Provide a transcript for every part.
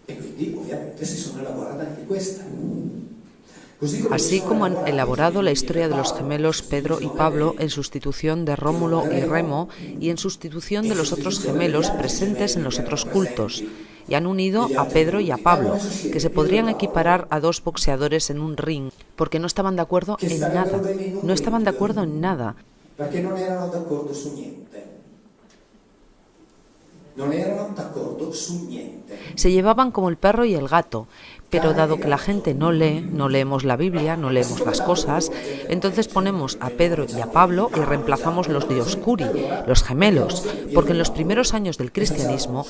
E quindi ovviamente si sono elaborate anche queste. Así como han elaborado la historia de los gemelos Pedro y Pablo en sustitución de Rómulo y Remo y en sustitución de los otros gemelos presentes en los otros cultos, y han unido a Pedro y a Pablo, que se podrían equiparar a dos boxeadores en un ring, porque no estaban de acuerdo en nada. No estaban de acuerdo en nada. Perché non erano d'accordo su niente. Non erano d'accordo su niente. Se llevaban como el perro y el gato, pero dado que la gente no lee, no leemos la Biblia, no leemos las cosas, entonces ponemos a Pedro y a Pablo y reemplazamos los dioscuri, los gemelos, porque en los primeros años del cristianismo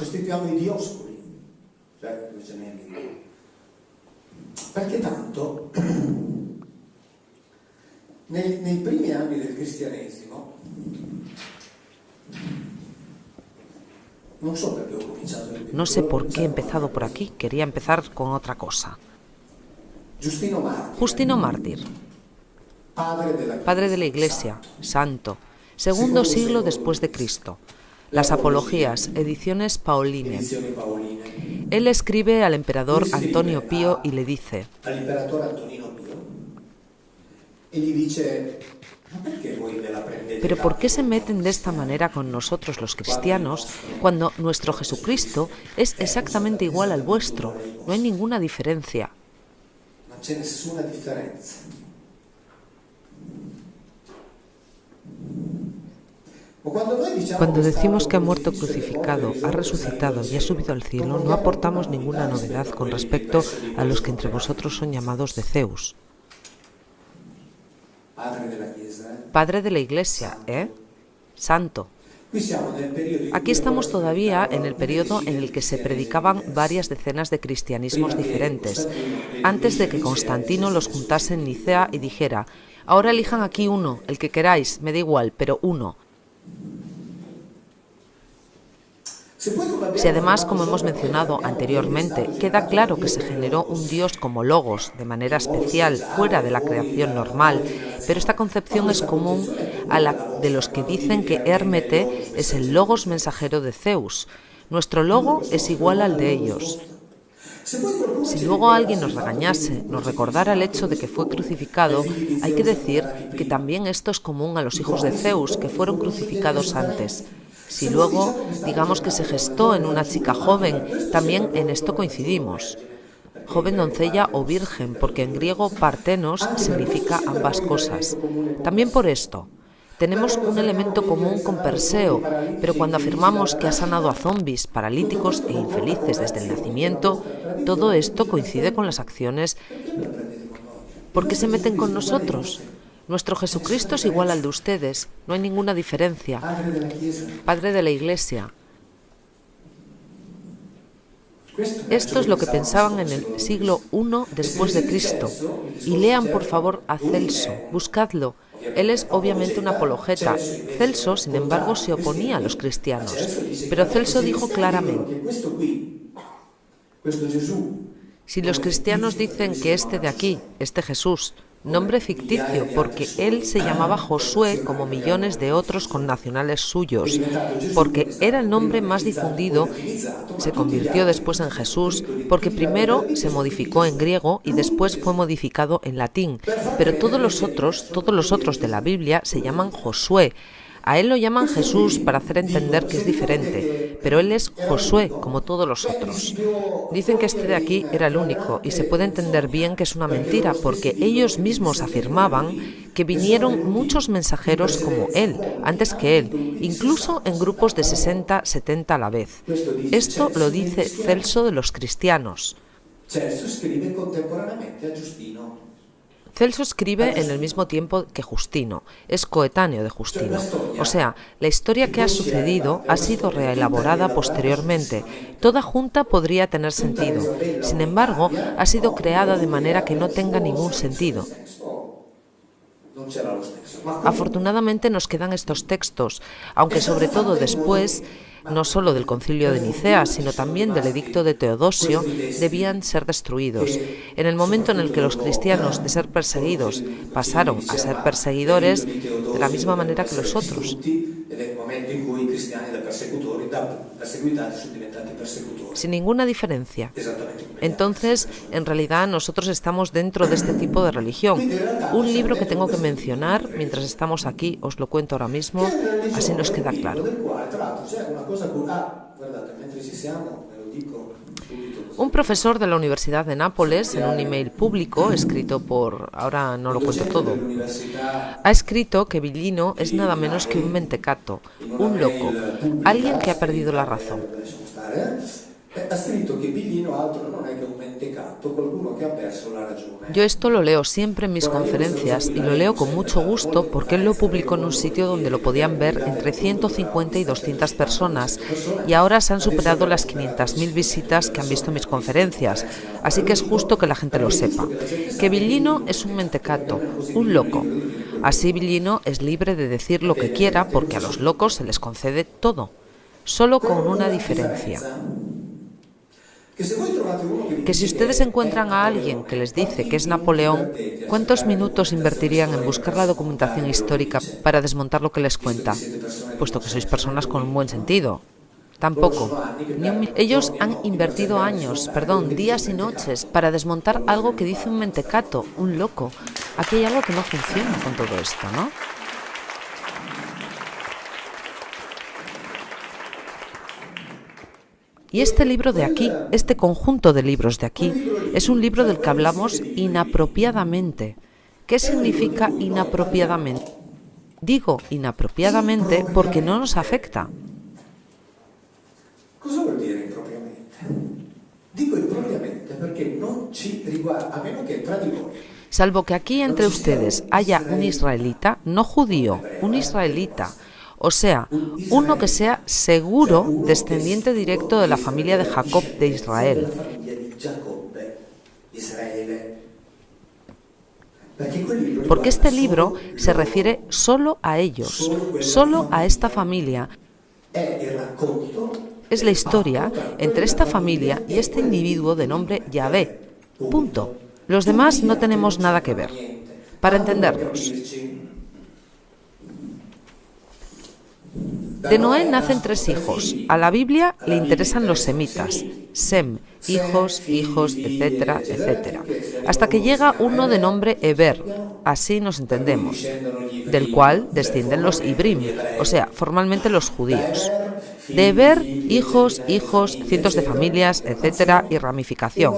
perché tanto nei primi anni del cristianesimo no sé por qué he empezado por aquí, quería empezar con otra cosa. Justino Mártir, padre de la Iglesia, santo, segundo siglo después de Cristo. Las Apologías, ediciones Paoline. Él escribe al emperador Antonio Pío y le dice: ¿pero por qué se meten de esta manera con nosotros los cristianos cuando nuestro Jesucristo es exactamente igual al vuestro? No hay ninguna diferencia. Cuando decimos que ha muerto crucificado, ha resucitado y ha subido al cielo, no aportamos ninguna novedad con respecto a los que entre vosotros son llamados de Zeus. Padre de la Iglesia, Santo. Aquí estamos todavía en el periodo en el que se predicaban varias decenas de cristianismos diferentes, antes de que Constantino los juntase en Nicea y dijera: ahora elijan aquí uno, el que queráis, me da igual, pero uno. Si además, como hemos mencionado anteriormente, queda claro que se generó un Dios como Logos, de manera especial, fuera de la creación normal, pero esta concepción es común a la de los que dicen que Érmete es el Logos mensajero de Zeus. Nuestro logo es igual al de ellos. Si luego alguien nos regañase, nos recordara el hecho de que fue crucificado, hay que decir que también esto es común a los hijos de Zeus, que fueron crucificados antes. Si luego digamos que se gestó en una chica joven, también en esto coincidimos. Joven doncella o virgen, porque en griego partenos significa ambas cosas. También por esto. Tenemos un elemento común con Perseo, pero cuando afirmamos que ha sanado a zombis, paralíticos e infelices desde el nacimiento, todo esto coincide con las acciones. ¿Por qué se meten con nosotros? Nuestro Jesucristo es igual al de ustedes, no hay ninguna diferencia. Padre de la Iglesia. Esto es lo que pensaban en el siglo I después de Cristo. Y lean por favor a Celso, buscadlo. Él es obviamente un apologeta. Celso, sin embargo, se oponía a los cristianos. Pero Celso dijo claramente: si los cristianos dicen que este de aquí, este Jesús, nombre ficticio, porque él se llamaba Josué como millones de otros connacionales suyos, porque era el nombre más difundido, se convirtió después en Jesús, porque primero se modificó en griego y después fue modificado en latín, pero todos los otros de la Biblia se llaman Josué. A él lo llaman Jesús para hacer entender que es diferente, pero él es Josué, como todos los otros. Dicen que este de aquí era el único, y se puede entender bien que es una mentira, porque ellos mismos afirmaban que vinieron muchos mensajeros como él, antes que él, incluso en grupos de 60, 70 a la vez. Esto lo dice Celso de los cristianos. Celso escribe en el mismo tiempo que Justino, es coetáneo de Justino. O sea, la historia que ha sucedido ha sido reelaborada posteriormente. Toda junta podría tener sentido. Sin embargo, ha sido creada de manera que no tenga ningún sentido. Afortunadamente nos quedan estos textos, aunque sobre todo después, no solo del Concilio de Nicea, sino también del Edicto de Teodosio, debían ser destruidos. En el momento en el que los cristianos, de ser perseguidos, pasaron a ser perseguidores de la misma manera que los otros. Sin ninguna diferencia. Entonces, en realidad, nosotros estamos dentro de este tipo de religión. Un libro que tengo que mencionar, mientras estamos aquí, os lo cuento ahora mismo, así nos queda claro. Un profesor de la Universidad de Nápoles, en un email público escrito por, ahora no lo cuento todo, ha escrito que Villino es nada menos que un mentecato, un loco, alguien que ha perdido la razón. Ha scritto che Villino altro non è che un mentecato, qualcuno che ha perso la ragione. Yo esto lo leo siempre en mis conferencias y lo leo con mucho gusto porque él lo publicó en un sitio donde lo podían ver entre 150 y 200 personas y ahora se han superado las 500.000 visitas que han visto mis conferencias, así que es justo que la gente lo sepa. Que Villino es un mentecato, un loco. Así Villino es libre de decir lo que quiera porque a los locos se les concede todo, solo con una diferencia. Que si ustedes encuentran a alguien que les dice que es Napoleón, ¿cuántos minutos invertirían en buscar la documentación histórica para desmontar lo que les cuenta? Puesto que sois personas con un buen sentido. Tampoco. Ellos han invertido días y noches para desmontar algo que dice un mentecato, un loco. Aquí hay algo que no funciona con todo esto, ¿no? Y este libro de aquí, este conjunto de libros de aquí, es un libro del que hablamos inapropiadamente. ¿Qué significa inapropiadamente? Digo inapropiadamente porque no nos afecta. Cosa vuol dire impropriamente? Dico impropriamente perché non ci riguarda, a meno che tra di voi. Salvo que aquí entre ustedes haya un israelita, no judío, un israelita, o sea, uno que sea seguro descendiente directo de la familia de Jacob de Israel. Porque este libro se refiere solo a ellos, solo a esta familia. Es la historia entre esta familia y este individuo de nombre Yahvé. Punto. Los demás no tenemos nada que ver. Para entendernos. De Noé nacen 3 hijos. A la Biblia le interesan los semitas, Sem, hijos, etcétera, etcétera. Hasta que llega uno de nombre Eber, así nos entendemos, del cual descienden los Ibrim, o sea, formalmente los judíos. De Eber, hijos, cientos de familias, etcétera, y ramificación.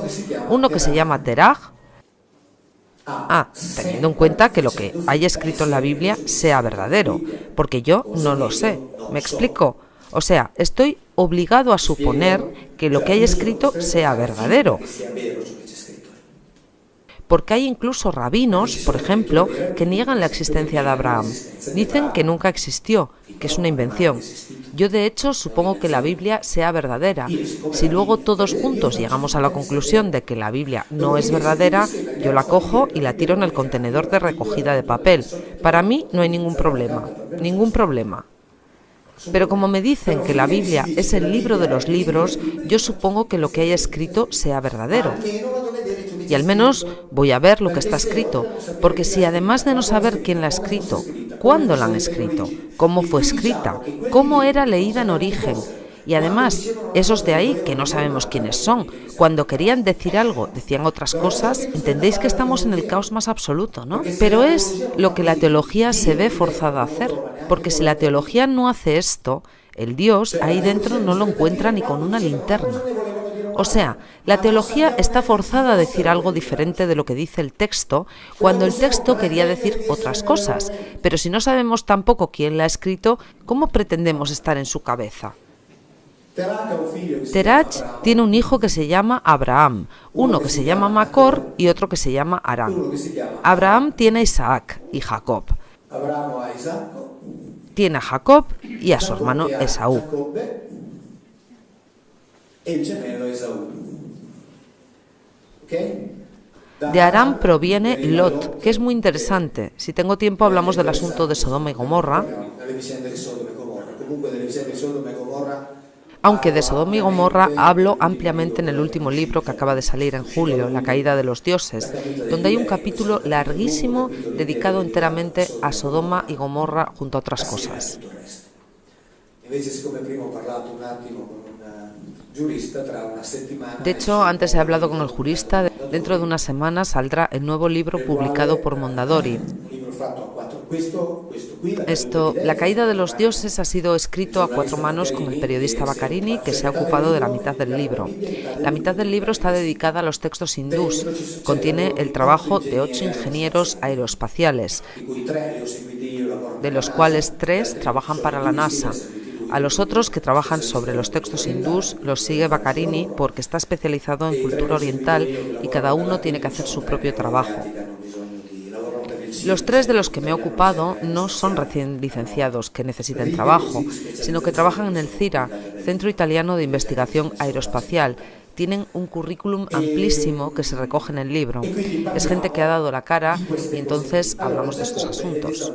Uno que se llama Teraj. Teniendo en cuenta que lo que haya escrito en la Biblia sea verdadero, porque yo no lo sé. ¿Me explico? O sea, estoy obligado a suponer que lo que haya escrito sea verdadero. Porque hay incluso rabinos, por ejemplo, que niegan la existencia de Abraham. Dicen que nunca existió, que es una invención. Yo, de hecho, supongo que la Biblia sea verdadera. Si luego todos juntos llegamos a la conclusión de que la Biblia no es verdadera, yo la cojo y la tiro en el contenedor de recogida de papel. Para mí no hay ningún problema. Ningún problema. Pero como me dicen que la Biblia es el libro de los libros, yo supongo que lo que haya escrito sea verdadero. Y al menos voy a ver lo que está escrito, porque si además de no saber quién la ha escrito, cuándo la han escrito, cómo fue escrita, cómo era leída en origen, y además esos de ahí que no sabemos quiénes son, cuando querían decir algo decían otras cosas, entendéis que estamos en el caos más absoluto, ¿no? Pero es lo que la teología se ve forzada a hacer, porque si la teología no hace esto, el Dios ahí dentro no lo encuentra ni con una linterna. O sea, la teología está forzada a decir algo diferente de lo que dice el texto, cuando el texto quería decir otras cosas. Pero si no sabemos tampoco quién la ha escrito, ¿cómo pretendemos estar en su cabeza? Terach tiene un hijo que se llama Abraham, uno que se llama Macor y otro que se llama Harán. Abraham tiene a Isaac y Jacob. Tiene a Jacob y a su hermano Esaú. De Aram proviene Lot, que es muy interesante. Si tengo tiempo hablamos del asunto de Sodoma y Gomorra. Aunque de Sodoma y Gomorra hablo ampliamente en el último libro que acaba de salir en julio, La caída de los dioses, donde hay un capítulo larguísimo dedicado enteramente a Sodoma y Gomorra junto a otras cosas. De hecho, antes he hablado con el jurista. Dentro de unas semanas saldrá el nuevo libro publicado por Mondadori. La caída de los dioses ha sido escrito a 4 manos con el periodista Baccarini, que se ha ocupado de la mitad del libro. La mitad del libro está dedicada a los textos hindús. Contiene el trabajo de 8 ingenieros aeroespaciales, de los cuales 3 trabajan para la NASA. A los otros que trabajan sobre los textos hindús los sigue Baccarini porque está especializado en cultura oriental y cada uno tiene que hacer su propio trabajo. Los 3 de los que me he ocupado no son recién licenciados que necesiten trabajo, sino que trabajan en el CIRA, Centro Italiano de Investigación Aeroespacial. Tienen un currículum amplísimo que se recoge en el libro. Es gente que ha dado la cara y entonces hablamos de estos asuntos.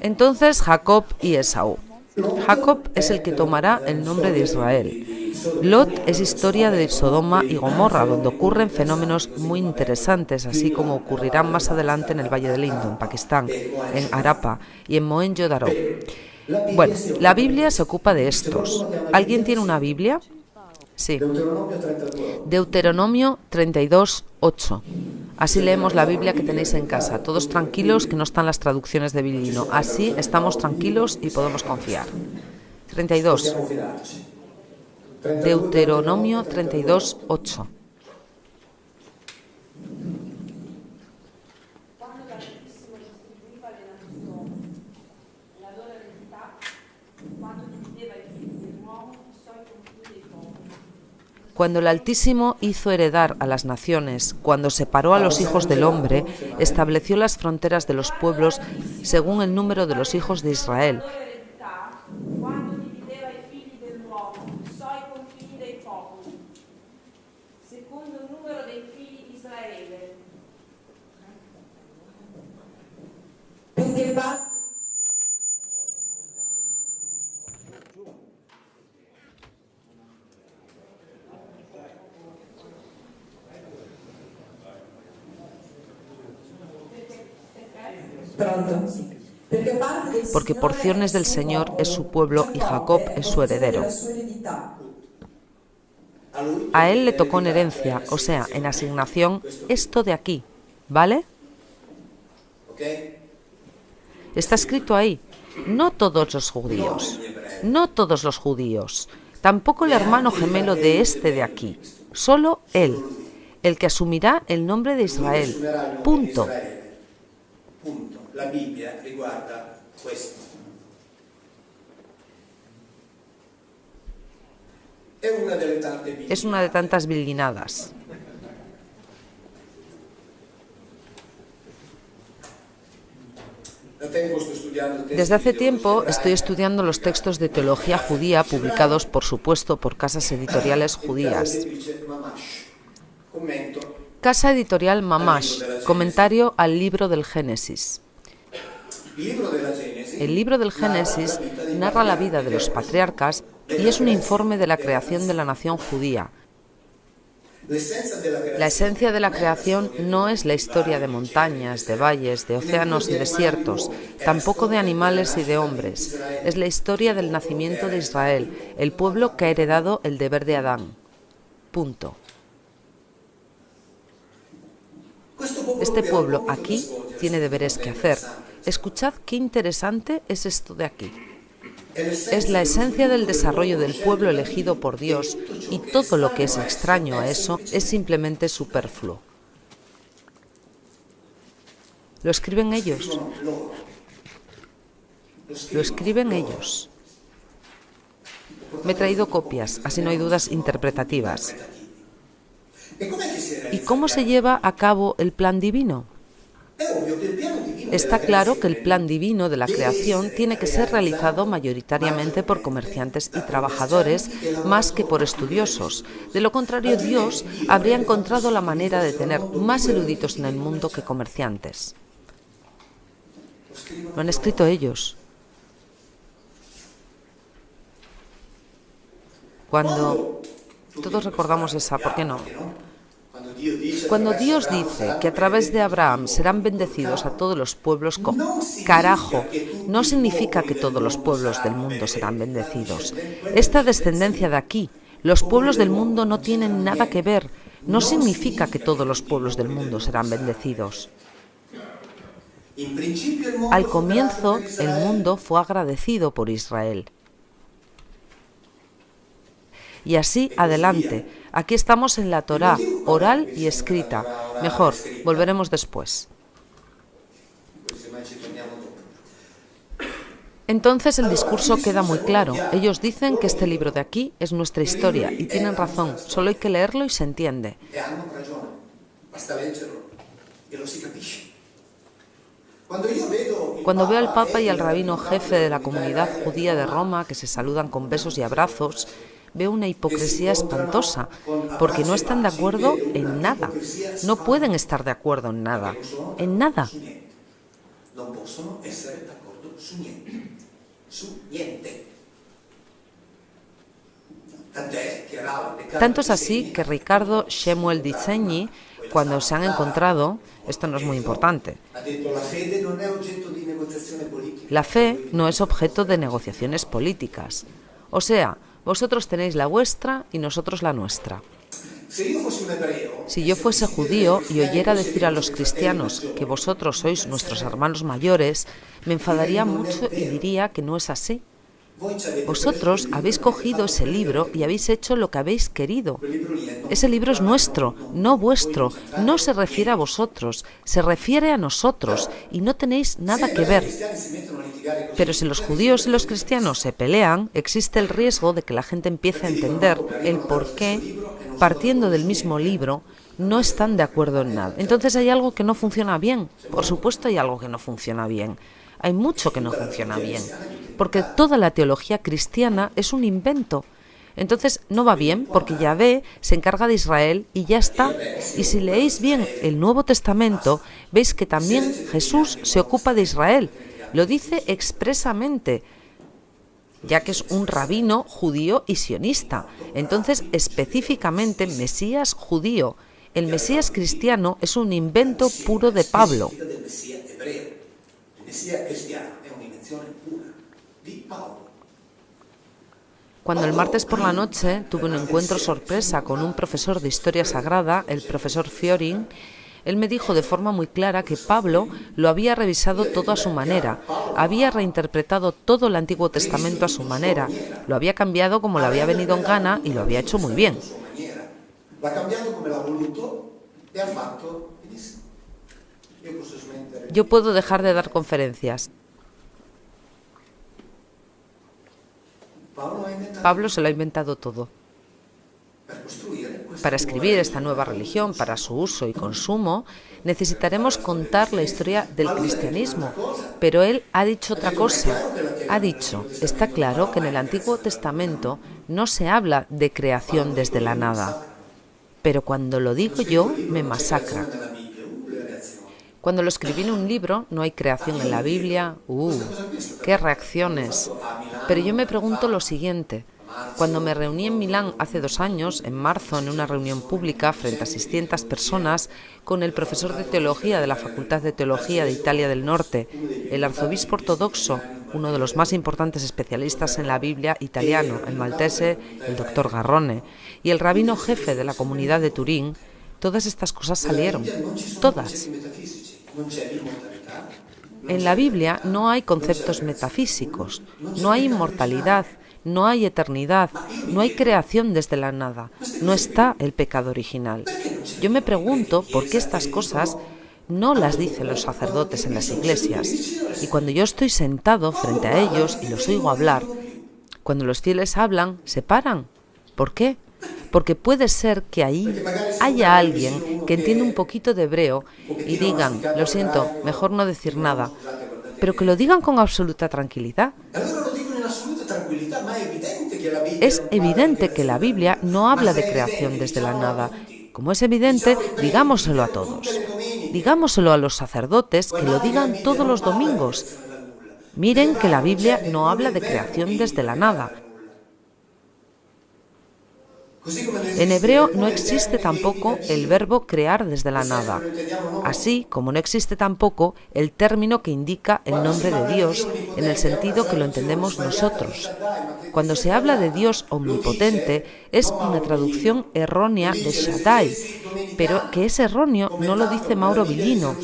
Entonces Jacob y Esaú. Jacob es el que tomará el nombre de Israel. Lot es historia de Sodoma y Gomorra, donde ocurren fenómenos muy interesantes, así como ocurrirán más adelante en el Valle del Indo, en Pakistán, en Harappa y en Mohenjo-Daro. Bueno, la Biblia se ocupa de estos. ¿Alguien tiene una Biblia? Sí. Deuteronomio 32:8. Así leemos la Biblia que tenéis en casa. Todos tranquilos, que no están las traducciones de Bilino. Así estamos tranquilos y podemos confiar. 32. Deuteronomio 32:8. Cuando el Altísimo hizo heredar a las naciones, cuando separó a los hijos del hombre, estableció las fronteras de los pueblos según el número de los hijos de Israel. Porque porciones del Señor es su pueblo y Jacob es su heredero. A él le tocó en herencia, o sea, en asignación, esto de aquí, ¿vale? Está escrito ahí, no todos los judíos, no todos los judíos, tampoco el hermano gemelo de este de aquí, solo él, el que asumirá el nombre de Israel, punto. La Bibbia riguarda questo. Es una de tantas bilinadas. Desde hace tiempo estoy estudiando los textos de teología judía publicados, por supuesto, por casas editoriales judías. Casa editorial Mamash, comentario al libro del Génesis. El libro del Génesis narra la vida de los patriarcas y es un informe de la creación de la nación judía. La esencia de la creación no es la historia de montañas, de valles, de océanos y desiertos, tampoco de animales y de hombres. Es la historia del nacimiento de Israel, el pueblo que ha heredado el deber de Adán. Punto. Este pueblo aquí tiene deberes que hacer. Escuchad qué interesante es esto de aquí. Es la esencia del desarrollo del pueblo elegido por Dios y todo lo que es extraño a eso es simplemente superfluo. Lo escriben ellos. Lo escriben ellos. Me he traído copias, así no hay dudas interpretativas. ¿Y cómo se lleva a cabo el plan divino? Está claro que el plan divino de la creación tiene que ser realizado mayoritariamente por comerciantes y trabajadores más que por estudiosos. De lo contrario, Dios habría encontrado la manera de tener más eruditos en el mundo que comerciantes. Lo han escrito ellos. Cuando todos recordamos esa, ¿por qué no? Cuando Dios dice que a través de Abraham serán bendecidos a todos los pueblos, carajo, no significa que todos los pueblos del mundo serán bendecidos. Esta descendencia de aquí, los pueblos del mundo no tienen nada que ver. No significa que todos los pueblos del mundo serán bendecidos. Al comienzo, el mundo fue agradecido por Israel. Y así adelante. Aquí estamos en la Torá, oral y escrita. Mejor, volveremos después. Entonces el discurso queda muy claro. Ellos dicen que este libro de aquí es nuestra historia y tienen razón. Solo hay que leerlo y se entiende. Cuando veo al Papa y al rabino jefe de la comunidad judía de Roma, que se saludan con besos y abrazos, veo una hipocresía espantosa, porque no están de acuerdo en nada. No pueden estar de acuerdo en nada. En nada. Tanto es así que Riccardo Shemuel Disegni, cuando se han encontrado, esto no es muy importante, la fe no es objeto de negociaciones políticas. O sea, vosotros tenéis la vuestra y nosotros la nuestra. Si yo fuese judío y oyera decir a los cristianos que vosotros sois nuestros hermanos mayores, me enfadaría mucho y diría que no es así. Vosotros habéis cogido ese libro y habéis hecho lo que habéis querido. Ese libro es nuestro, no vuestro. No se refiere a vosotros, se refiere a nosotros y no tenéis nada que ver. Pero si los judíos y los cristianos se pelean, existe el riesgo de que la gente empiece a entender el por qué, partiendo del mismo libro, no están de acuerdo en nada. Entonces hay algo que no funciona bien. Por supuesto hay algo que no funciona bien. Hay mucho que no funciona bien, porque toda la teología cristiana es un invento. Entonces no va bien porque Yahvé se encarga de Israel y ya está. Y si leéis bien el Nuevo Testamento, veis que también Jesús se ocupa de Israel. Lo dice expresamente, ya que es un rabino judío y sionista. Entonces, específicamente, Mesías judío. El Mesías cristiano es un invento puro de Pablo. Cuando el martes por la noche tuve un encuentro sorpresa con un profesor de Historia Sagrada, el profesor Fiorin, él me dijo de forma muy clara que Pablo lo había revisado todo a su manera, había reinterpretado todo el Antiguo Testamento a su manera, lo había cambiado como le había venido en gana y lo había hecho muy bien. Yo puedo dejar de dar conferencias. Pablo se lo ha inventado todo. Para escribir esta nueva religión, para su uso y consumo, necesitaremos contar la historia del cristianismo. Pero él ha dicho otra cosa. Ha dicho, está claro que en el Antiguo Testamento no se habla de creación desde la nada. Pero cuando lo digo yo, me masacra. Cuando lo escribí en un libro, no hay creación en la Biblia. ¡Qué reacciones! Pero yo me pregunto lo siguiente. Cuando me reuní en Milán hace 2 años, en marzo, en una reunión pública frente a 600 personas, con el profesor de teología de la Facultad de Teología de Italia del Norte, el arzobispo ortodoxo, uno de los más importantes especialistas en la Biblia italiano, el maltese, el doctor Garrone, y el rabino jefe de la comunidad de Turín, todas estas cosas salieron. Todas. En la Biblia no hay conceptos metafísicos, no hay inmortalidad, no hay eternidad, no hay creación desde la nada, no está el pecado original. Yo me pregunto por qué estas cosas no las dicen los sacerdotes en las iglesias. Y cuando yo estoy sentado frente a ellos y los oigo hablar, cuando los fieles hablan, se paran. ¿Por qué? Porque puede ser que ahí haya alguien que entienda un poquito de hebreo y digan, lo siento, mejor no decir nada, pero que lo digan con absoluta tranquilidad. Es evidente que la Biblia no habla de creación desde la nada. Como es evidente, digámoselo a todos. Digámoselo a los sacerdotes, que lo digan todos los domingos. Miren que la Biblia no habla de creación desde la nada. En hebreo no existe tampoco el verbo crear desde la nada, así como no existe tampoco el término que indica el nombre de Dios en el sentido que lo entendemos nosotros. Cuando se habla de Dios omnipotente es una traducción errónea de Shaddai, pero que es erróneo no lo dice Mauro Villino.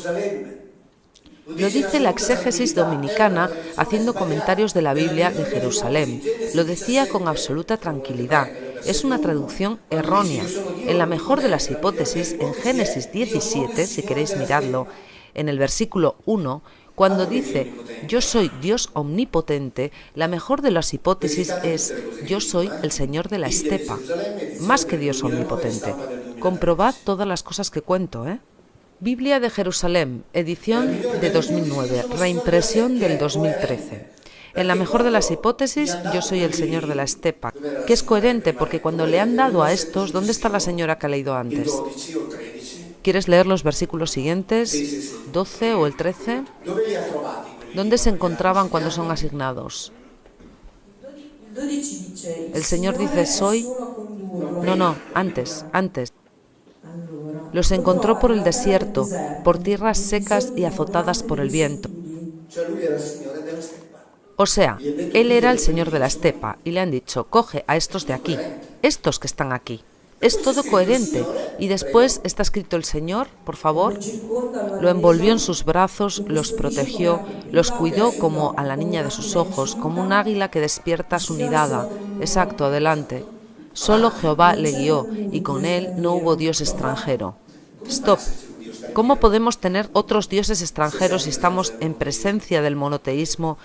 Lo dice la exégesis dominicana haciendo comentarios de la Biblia de Jerusalén. Lo decía con absoluta tranquilidad. Es una traducción errónea. En la mejor de las hipótesis, en Génesis 17, si queréis miradlo, en el versículo 1, cuando dice yo soy Dios omnipotente, la mejor de las hipótesis es yo soy el Señor de la estepa, más que Dios omnipotente. Comprobad todas las cosas que cuento, Biblia de Jerusalén, edición de 2009, reimpresión del 2013. En la mejor de las hipótesis, yo soy el Señor de la estepa, que es coherente porque cuando le han dado a estos, ¿dónde está la señora que ha leído antes? ¿Quieres leer los versículos siguientes? 12 o el 13. ¿Dónde se encontraban cuando son asignados? El Señor dice, soy... No, antes. Los encontró por el desierto, por tierras secas y azotadas por el viento. O sea, él era el Señor de la estepa y le han dicho, coge a estos de aquí, estos que están aquí. Es todo coherente. Y después está escrito el Señor, por favor, lo envolvió en sus brazos, los protegió, los cuidó como a la niña de sus ojos, como un águila que despierta a su nidada. Exacto, adelante. Solo Jehová le guió y con él no hubo dios extranjero. Stop. ¿Cómo podemos tener otros dioses extranjeros si estamos en presencia del monoteísmo?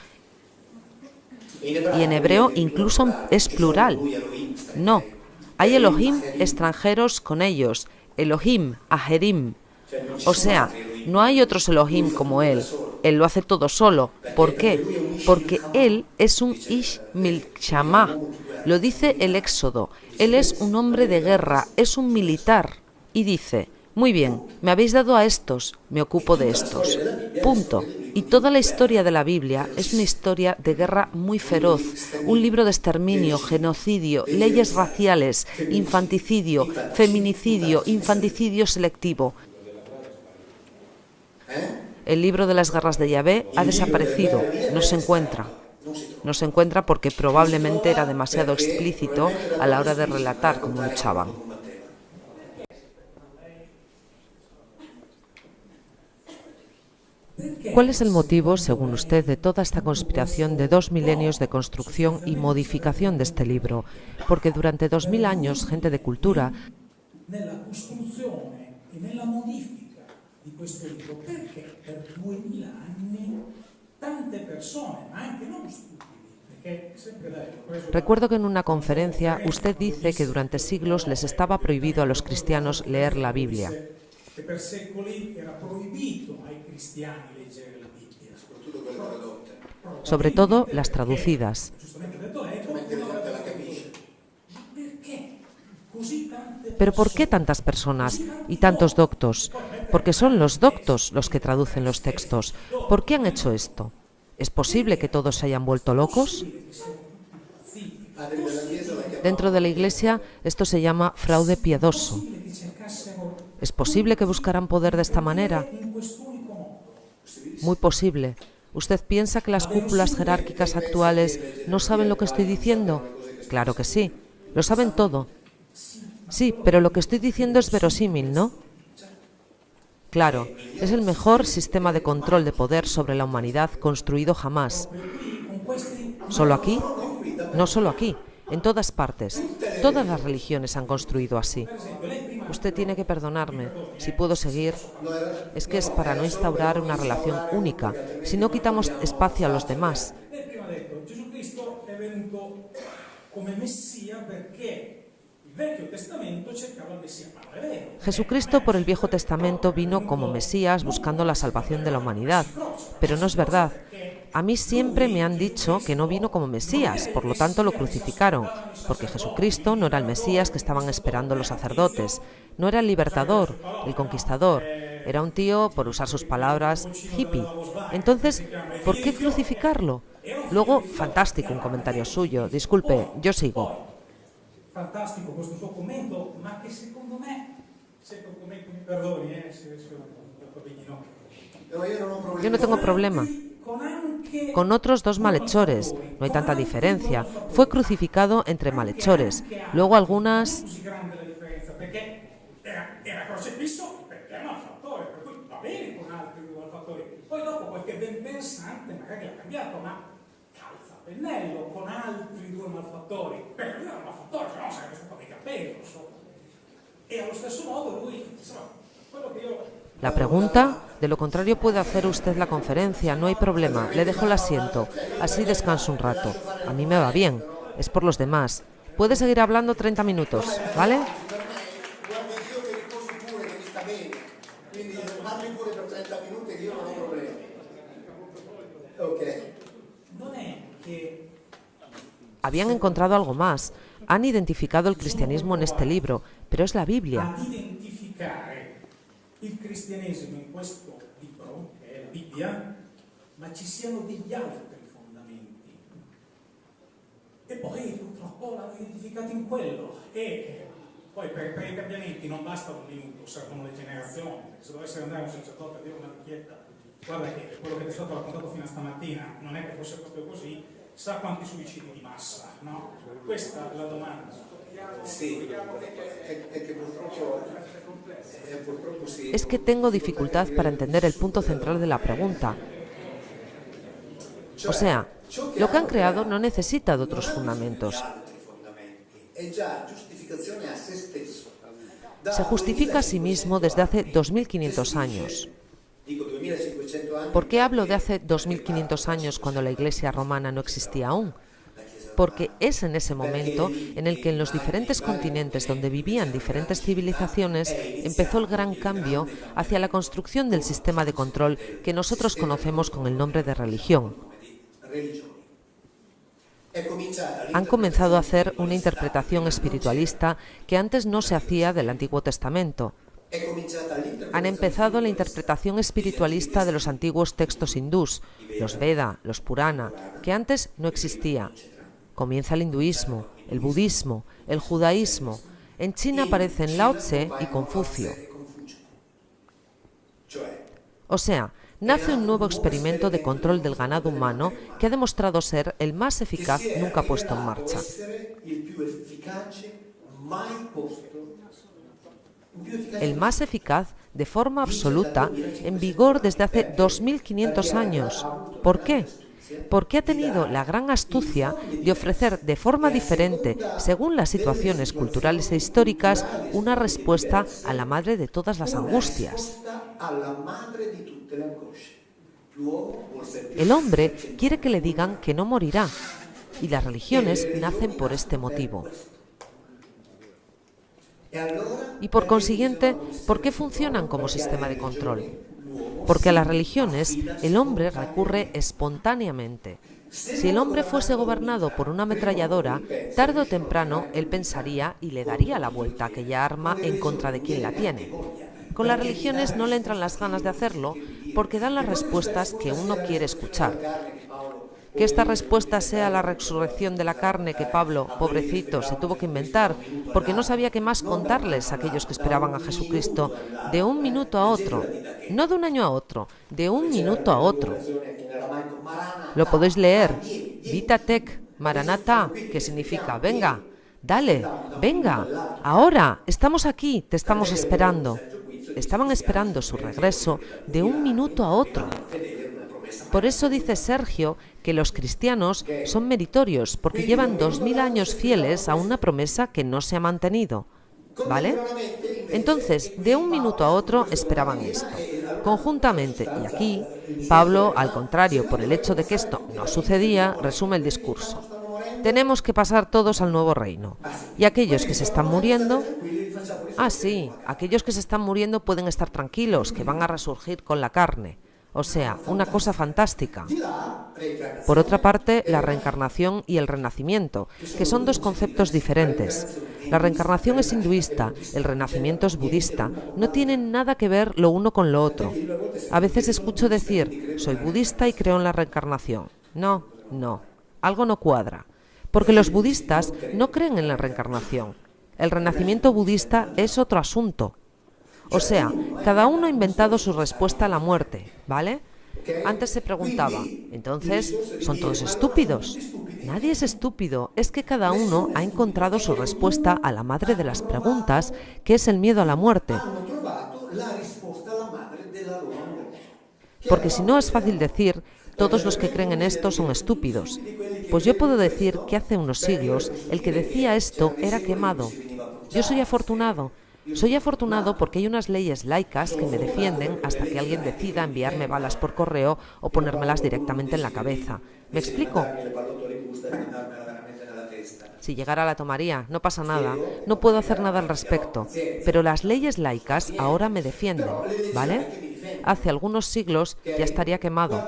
Y en hebreo incluso es plural. No. Hay Elohim extranjeros con ellos, Elohim, Ajerim. O sea, no hay otros Elohim como él. Él lo hace todo solo. ¿Por qué? Porque él es un Ish Milchama. Lo dice el Éxodo. Él es un hombre de guerra, es un militar. Y dice, muy bien, me habéis dado a estos, me ocupo de estos. Punto. Y toda la historia de la Biblia es una historia de guerra muy feroz, un libro de exterminio, genocidio, leyes raciales, infanticidio, feminicidio, infanticidio selectivo. El libro de las guerras de Yahvé ha desaparecido, no se encuentra. No se encuentra porque probablemente era demasiado explícito a la hora de relatar cómo luchaban. ¿Cuál es el motivo, según usted, de toda esta conspiración de 2 milenios de construcción y modificación de este libro? Porque durante 2000 años, gente de cultura Recuerdo que en una conferencia usted dice que durante siglos les estaba prohibido a los cristianos leer la Biblia. Sobre todo las traducidas. ¿Pero por qué tantas personas y tantos doctos? Porque son los doctos los que traducen los textos. ¿Por qué han hecho esto? ¿Es posible que todos se hayan vuelto locos? Dentro de la Iglesia esto se llama fraude piadoso. ¿Es posible que buscaran poder de esta manera? Muy posible. ¿Usted piensa que las cúpulas jerárquicas actuales no saben lo que estoy diciendo? Claro que sí. Lo saben todo. Sí, pero lo que estoy diciendo es verosímil, ¿no? Claro, es el mejor sistema de control de poder sobre la humanidad construido jamás. ¿Solo aquí? No solo aquí, en todas partes. Todas las religiones han construido así. Usted tiene que perdonarme. Si puedo seguir, es que es para no instaurar una relación única, si no quitamos espacio a los demás. Jesucristo por el Viejo Testamento vino como Mesías buscando la salvación de la humanidad, pero no es verdad. A mí siempre me han dicho que no vino como Mesías, por lo tanto lo crucificaron, porque Jesucristo no era el Mesías que estaban esperando los sacerdotes, no era el libertador, el conquistador, era un tío, por usar sus palabras, hippie. Entonces, ¿por qué crucificarlo? Luego, fantástico un comentario suyo, disculpe, yo sigo. fantastico questo suo commento, ma che secondo me, sempre un commento, mi perdoni, se Yo no tengo problema. Con otros dos malhechores, no hay tanta diferencia. Fue crucificado entre malhechores. Luego algunas... Era crocefisso perché era malfattore, per cui va bene con altri due malfattori. Poi dopo qualche ben pensante magari l'ha cambiato, ma calza a pennello con altri due malfattori, perché lui era un malfattore, se no sarebbe stato mica peso, insomma. E allo stesso modo lui, insomma, quello che io... La pregunta, de lo contrario puede hacer usted la conferencia, no hay problema, le dejo el asiento, así descanso un rato. A mí me va bien, es por los demás. Puede seguir hablando 30 minutos, ¿vale? Habían encontrado algo más. Han identificado el cristianismo en este libro, pero es la Biblia. Il cristianesimo in questo libro, che è la Bibbia, ma ci siano degli altri fondamenti. E poi purtroppo l'hanno identificato in quello. E poi per i cambiamenti non basta un minuto, servono le generazioni. Se dovesse andare un sacerdote a dire una vecchietta, guarda che quello che ti è stato raccontato fino a stamattina non è che fosse proprio così, sa quanti suicidi di massa, no? Questa è la domanda. Sí, es que purtroppo sí. Es que tengo dificultad para entender el punto central de la pregunta. O sea, lo que han creado no necesita de otros fundamentos. Se justifica a sí mismo desde hace 2500 años. ¿Por qué hablo de hace 2500 años cuando la Iglesia romana no existía aún? Porque es en ese momento en el que en los diferentes continentes donde vivían diferentes civilizaciones empezó el gran cambio hacia la construcción del sistema de control que nosotros conocemos con el nombre de religión. Han comenzado a hacer una interpretación espiritualista que antes no se hacía del Antiguo Testamento. Han empezado la interpretación espiritualista de los antiguos textos hindús, los Veda, los Purana, que antes no existía. Comienza el hinduismo, el budismo, el judaísmo. En China aparecen Lao Tse y Confucio. O sea, nace un nuevo experimento de control del ganado humano que ha demostrado ser el más eficaz nunca puesto en marcha. El más eficaz de forma absoluta, en vigor desde hace 2500 años. ¿Por qué? Porque ha tenido la gran astucia de ofrecer de forma diferente, según las situaciones culturales e históricas, una respuesta a la madre de todas las angustias. El hombre quiere que le digan que no morirá, y las religiones nacen por este motivo. Y por consiguiente, ¿por qué funcionan como sistema de control? Porque a las religiones el hombre recurre espontáneamente. Si el hombre fuese gobernado por una ametralladora, tarde o temprano él pensaría y le daría la vuelta a aquella arma en contra de quien la tiene. Con las religiones no le entran las ganas de hacerlo porque dan las respuestas que uno quiere escuchar. Que esta respuesta sea la resurrección de la carne que Pablo, pobrecito, se tuvo que inventar, porque no sabía qué más contarles a aquellos que esperaban a Jesucristo de un minuto a otro, no de un año a otro, de un minuto a otro. Lo podéis leer, Vita Tec, Maranatha, que significa, venga, dale, venga, ahora, estamos aquí, te estamos esperando. Estaban esperando su regreso de un minuto a otro. Por eso dice Sergio que los cristianos son meritorios, porque llevan 2000 años fieles a una promesa que no se ha mantenido. ¿Vale? Entonces, de un minuto a otro esperaban esto. Conjuntamente, y aquí, Pablo, al contrario, por el hecho de que esto no sucedía, resume el discurso. Tenemos que pasar todos al nuevo reino. Y aquellos que se están muriendo... Ah, sí, aquellos que se están muriendo pueden estar tranquilos, que van a resurgir con la carne. O sea, una cosa fantástica. Por otra parte, la reencarnación y el renacimiento, que son dos conceptos diferentes. La reencarnación es hinduista, el renacimiento es budista. No tienen nada que ver lo uno con lo otro. A veces escucho decir, soy budista y creo en la reencarnación. No, algo no cuadra. Porque los budistas no creen en la reencarnación. El renacimiento budista es otro asunto. O sea, cada uno ha inventado su respuesta a la muerte, ¿vale? Antes se preguntaba, entonces, ¿son todos estúpidos? Nadie es estúpido, es que cada uno ha encontrado su respuesta a la madre de las preguntas, que es el miedo a la muerte. Porque si no es fácil decir, todos los que creen en esto son estúpidos. Pues yo puedo decir que hace unos siglos el que decía esto era quemado. Yo soy afortunado. Soy afortunado porque hay unas leyes laicas que me defienden hasta que alguien decida enviarme balas por correo o ponérmelas directamente en la cabeza. ¿Me explico? Si llegara la tomaría, no pasa nada, no puedo hacer nada al respecto, pero las leyes laicas ahora me defienden, ¿vale? Hace algunos siglos ya estaría quemado.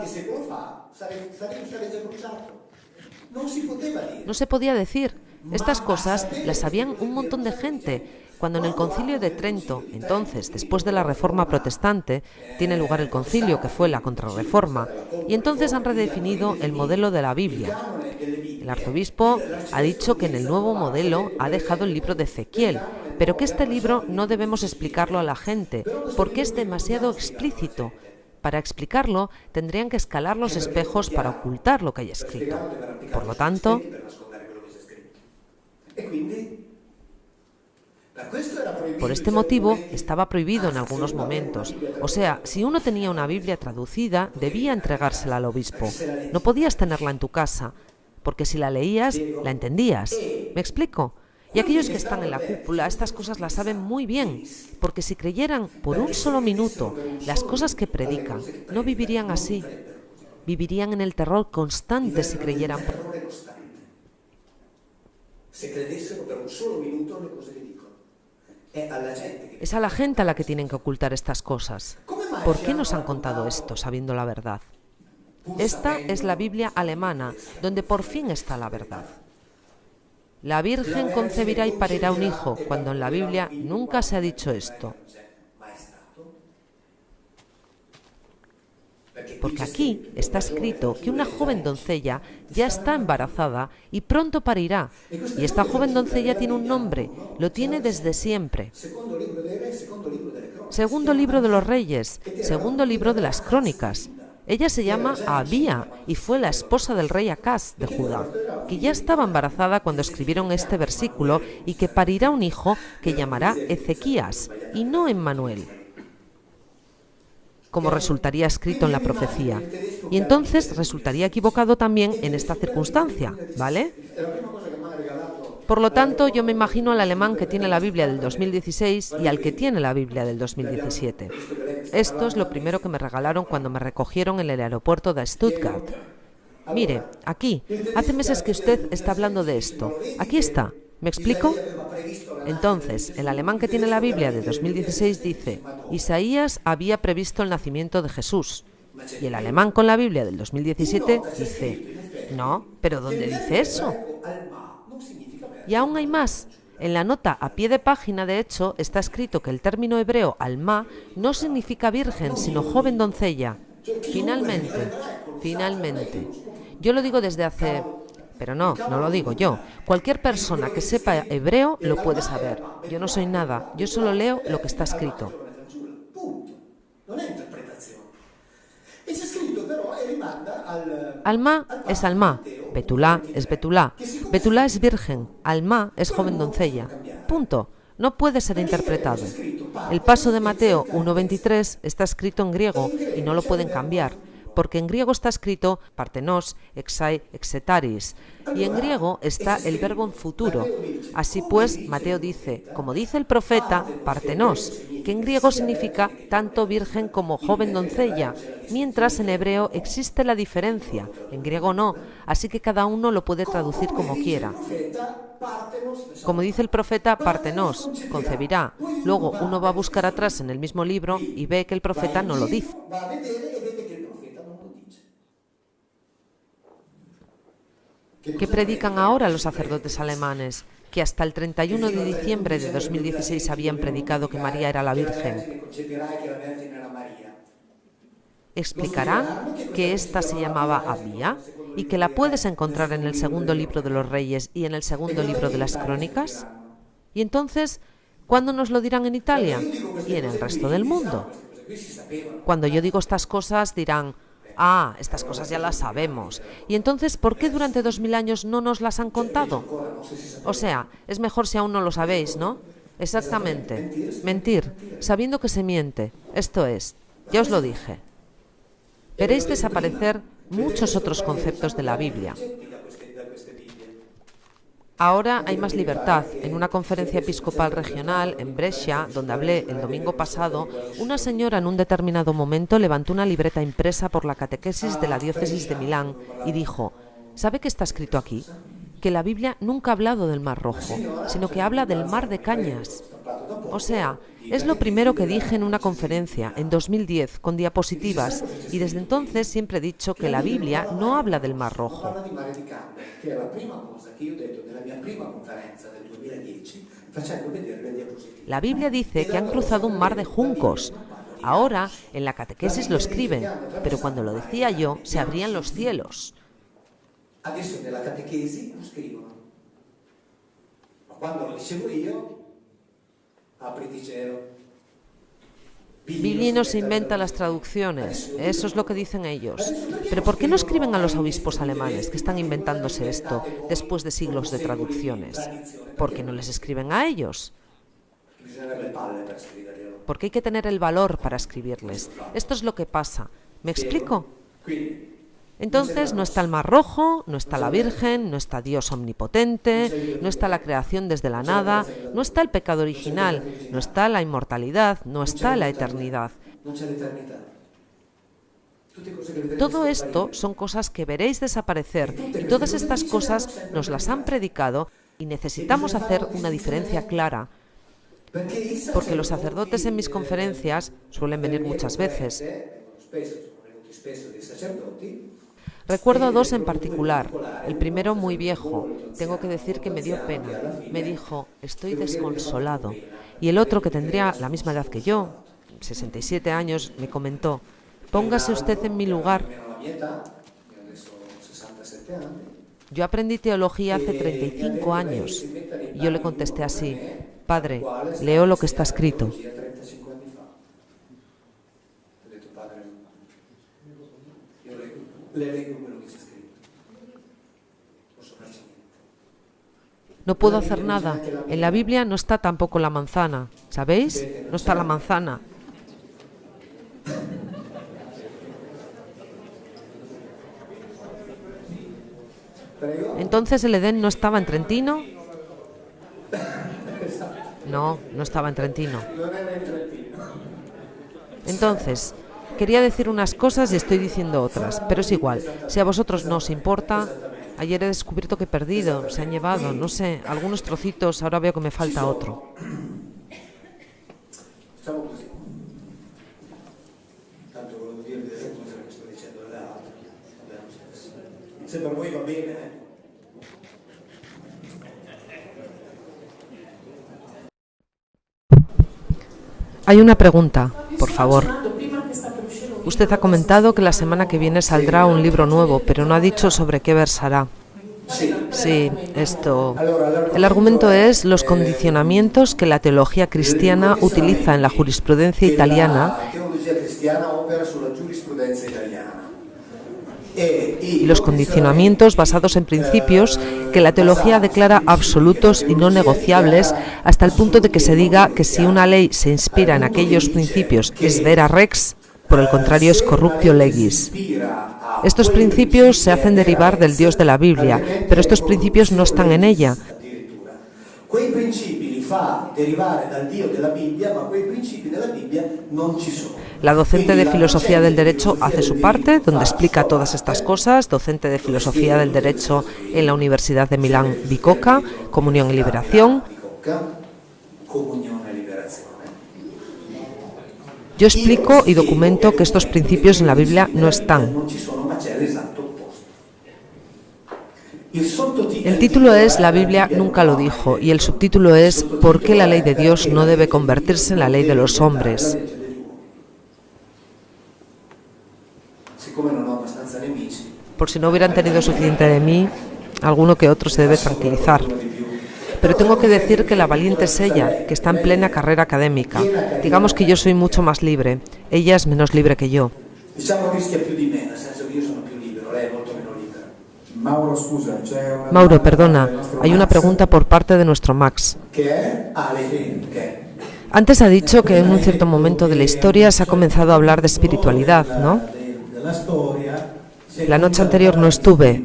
No se podía decir. Estas cosas las sabían un montón de gente. Cuando en el Concilio de Trento, entonces, después de la Reforma Protestante, tiene lugar el concilio que fue la Contrarreforma, y entonces han redefinido el modelo de la Biblia. El arzobispo ha dicho que en el nuevo modelo ha dejado el libro de Ezequiel, pero que este libro no debemos explicarlo a la gente, porque es demasiado explícito. Para explicarlo, tendrían que escalar los espejos para ocultar lo que hay escrito. Por lo tanto, por este motivo, estaba prohibido en algunos momentos. O sea, si uno tenía una Biblia traducida, debía entregársela al obispo. No podías tenerla en tu casa, porque si la leías, la entendías. ¿Me explico? Y aquellos que están en la cúpula, estas cosas las saben muy bien, porque si creyeran por un solo minuto las cosas que predican, no vivirían así. Vivirían en el terror constante si creyeran. Es a la gente a la que tienen que ocultar estas cosas. ¿Por qué nos han contado esto sabiendo la verdad? Esta es la Biblia alemana, donde por fin está la verdad. La Virgen concebirá y parirá un hijo, cuando en la Biblia nunca se ha dicho esto. Porque aquí está escrito que una joven doncella ya está embarazada y pronto parirá. Y esta joven doncella tiene un nombre, lo tiene desde siempre. Segundo libro de los Reyes, segundo libro de las Crónicas. Ella se llama Abía y fue la esposa del rey Acaz de Judá, que ya estaba embarazada cuando escribieron este versículo y que parirá un hijo que llamará Ezequías y no Emmanuel, como resultaría escrito en la profecía. Y entonces resultaría equivocado también en esta circunstancia, ¿vale? Por lo tanto, yo me imagino al alemán que tiene la Biblia del 2016 y al que tiene la Biblia del 2017. Esto es lo primero que me regalaron cuando me recogieron en el aeropuerto de Stuttgart. Mire, aquí, hace meses que usted está hablando de esto. Aquí está. ¿Me explico? Entonces, el alemán que tiene la Biblia de 2016 dice, Isaías había previsto el nacimiento de Jesús. Y el alemán con la Biblia del 2017 dice, no, pero ¿dónde dice eso? Y aún hay más. En la nota a pie de página, de hecho, está escrito que el término hebreo alma no significa virgen, sino joven doncella. Finalmente. Yo lo digo desde hace... Pero no lo digo yo. Cualquier persona que sepa hebreo lo puede saber. Yo no soy nada, yo solo leo lo que está escrito. Alma es Alma, Betulá es Betulá. Betulá es virgen, Alma es joven doncella. Punto. No puede ser interpretado. El paso de Mateo 1:23 está escrito en griego y no lo pueden cambiar, porque en griego está escrito partenos, exai, exetaris, y en griego está el verbo en futuro. Así pues, Mateo dice, como dice el profeta, partenos, que en griego significa tanto virgen como joven doncella, mientras en hebreo existe la diferencia, en griego no, así que cada uno lo puede traducir como quiera. Como dice el profeta, partenos, concebirá. Luego uno va a buscar atrás en el mismo libro y ve que el profeta no lo dice. ¿Qué predican ahora los sacerdotes alemanes? Que hasta el 31 de diciembre de 2016 habían predicado que María era la Virgen. ¿Explicarán que ésta se llamaba Abía? y que la puedes encontrar en el segundo libro de los Reyes y en el segundo libro de las Crónicas? Y entonces, ¿cuándo nos lo dirán en Italia y en el resto del mundo? Cuando yo digo estas cosas dirán, ah, estas cosas ya las sabemos. Y entonces, ¿por qué durante 2000 años no nos las han contado? O sea, es mejor si aún no lo sabéis, ¿no? Exactamente. Mentir, sabiendo que se miente. Esto es, ya os lo dije. Veréis desaparecer muchos otros conceptos de la Biblia. Ahora hay más libertad. En una conferencia episcopal regional en Brescia, donde hablé el domingo pasado, una señora en un determinado momento levantó una libreta impresa por la catequesis de la diócesis de Milán y dijo, ¿sabe qué está escrito aquí? Que la Biblia nunca ha hablado del Mar Rojo, sino que habla del Mar de Cañas. O sea, es lo primero que dije en una conferencia en 2010 con diapositivas y desde entonces siempre he dicho que la Biblia no habla del Mar Rojo. La Biblia dice que han cruzado un mar de juncos. Ahora en la catequesis lo escriben, pero cuando lo decía yo se abrían los cielos. Adesso nella catechesi lo scrivono, ma quando lo dicevo io, apriti cielo. Billy no se inventa las traducciones, eso es lo que dicen ellos. Pero ¿por qué no escriben a los obispos alemanes que están inventándose esto después de siglos de traducciones? ¿Por qué no les escriben a ellos? Porque hay que tener el valor para escribirles. Esto es lo que pasa. ¿Me explico? Entonces no está el Mar Rojo, no está la Virgen, no está Dios omnipotente, no está la creación desde la nada, no está el pecado original, no está la inmortalidad, no está la eternidad. Todo esto son cosas que veréis desaparecer y todas estas cosas nos las han predicado y necesitamos hacer una diferencia clara. Porque los sacerdotes en mis conferencias suelen venir muchas veces. Recuerdo a dos en particular. El primero muy viejo. Tengo que decir que me dio pena. Me dijo, estoy desconsolado. Y el otro, que tendría la misma edad que yo, 67 años, me comentó, póngase usted en mi lugar. Yo aprendí teología hace 35 años. Y yo le contesté así, Padre, leo lo que está escrito. No puedo hacer nada. En la Biblia no está tampoco la manzana. ¿Sabéis? No está la manzana. Entonces el Edén no estaba en Trentino. No, no estaba en Trentino. Entonces, quería decir unas cosas y estoy diciendo otras, pero es igual. Si a vosotros no os importa, ayer he descubierto que he perdido, se han llevado, no sé, algunos trocitos, ahora veo que me falta otro. Hay una pregunta, por favor. Usted ha comentado que la semana que viene saldrá un libro nuevo, pero no ha dicho sobre qué versará. Sí, esto. El argumento es los condicionamientos que la teología cristiana utiliza en la jurisprudencia italiana y los condicionamientos basados en principios que la teología declara absolutos y no negociables hasta el punto de que se diga que si una ley se inspira en aquellos principios es vera rex, por el contrario es corruptio legis. Estos principios se hacen derivar del Dios de la Biblia, pero estos principios no están en ella. La docente de Filosofía del Derecho hace su parte, donde explica todas estas cosas, docente de Filosofía del Derecho en la Universidad de Milán Bicocca, Comunión y Liberación. Yo explico y documento que estos principios en la Biblia no están. El título es La Biblia nunca lo dijo y el subtítulo es ¿Por qué la ley de Dios no debe convertirse en la ley de los hombres? Por si no hubieran tenido suficiente de mí, alguno que otro se debe tranquilizar. Pero tengo que decir que la valiente es ella, que está en plena carrera académica. Digamos que yo soy mucho más libre. Ella es menos libre que yo. Mauro, perdona, hay una pregunta por parte de nuestro Max. Antes ha dicho que en un cierto momento de la historia se ha comenzado a hablar de espiritualidad, ¿no? La noche anterior no estuve,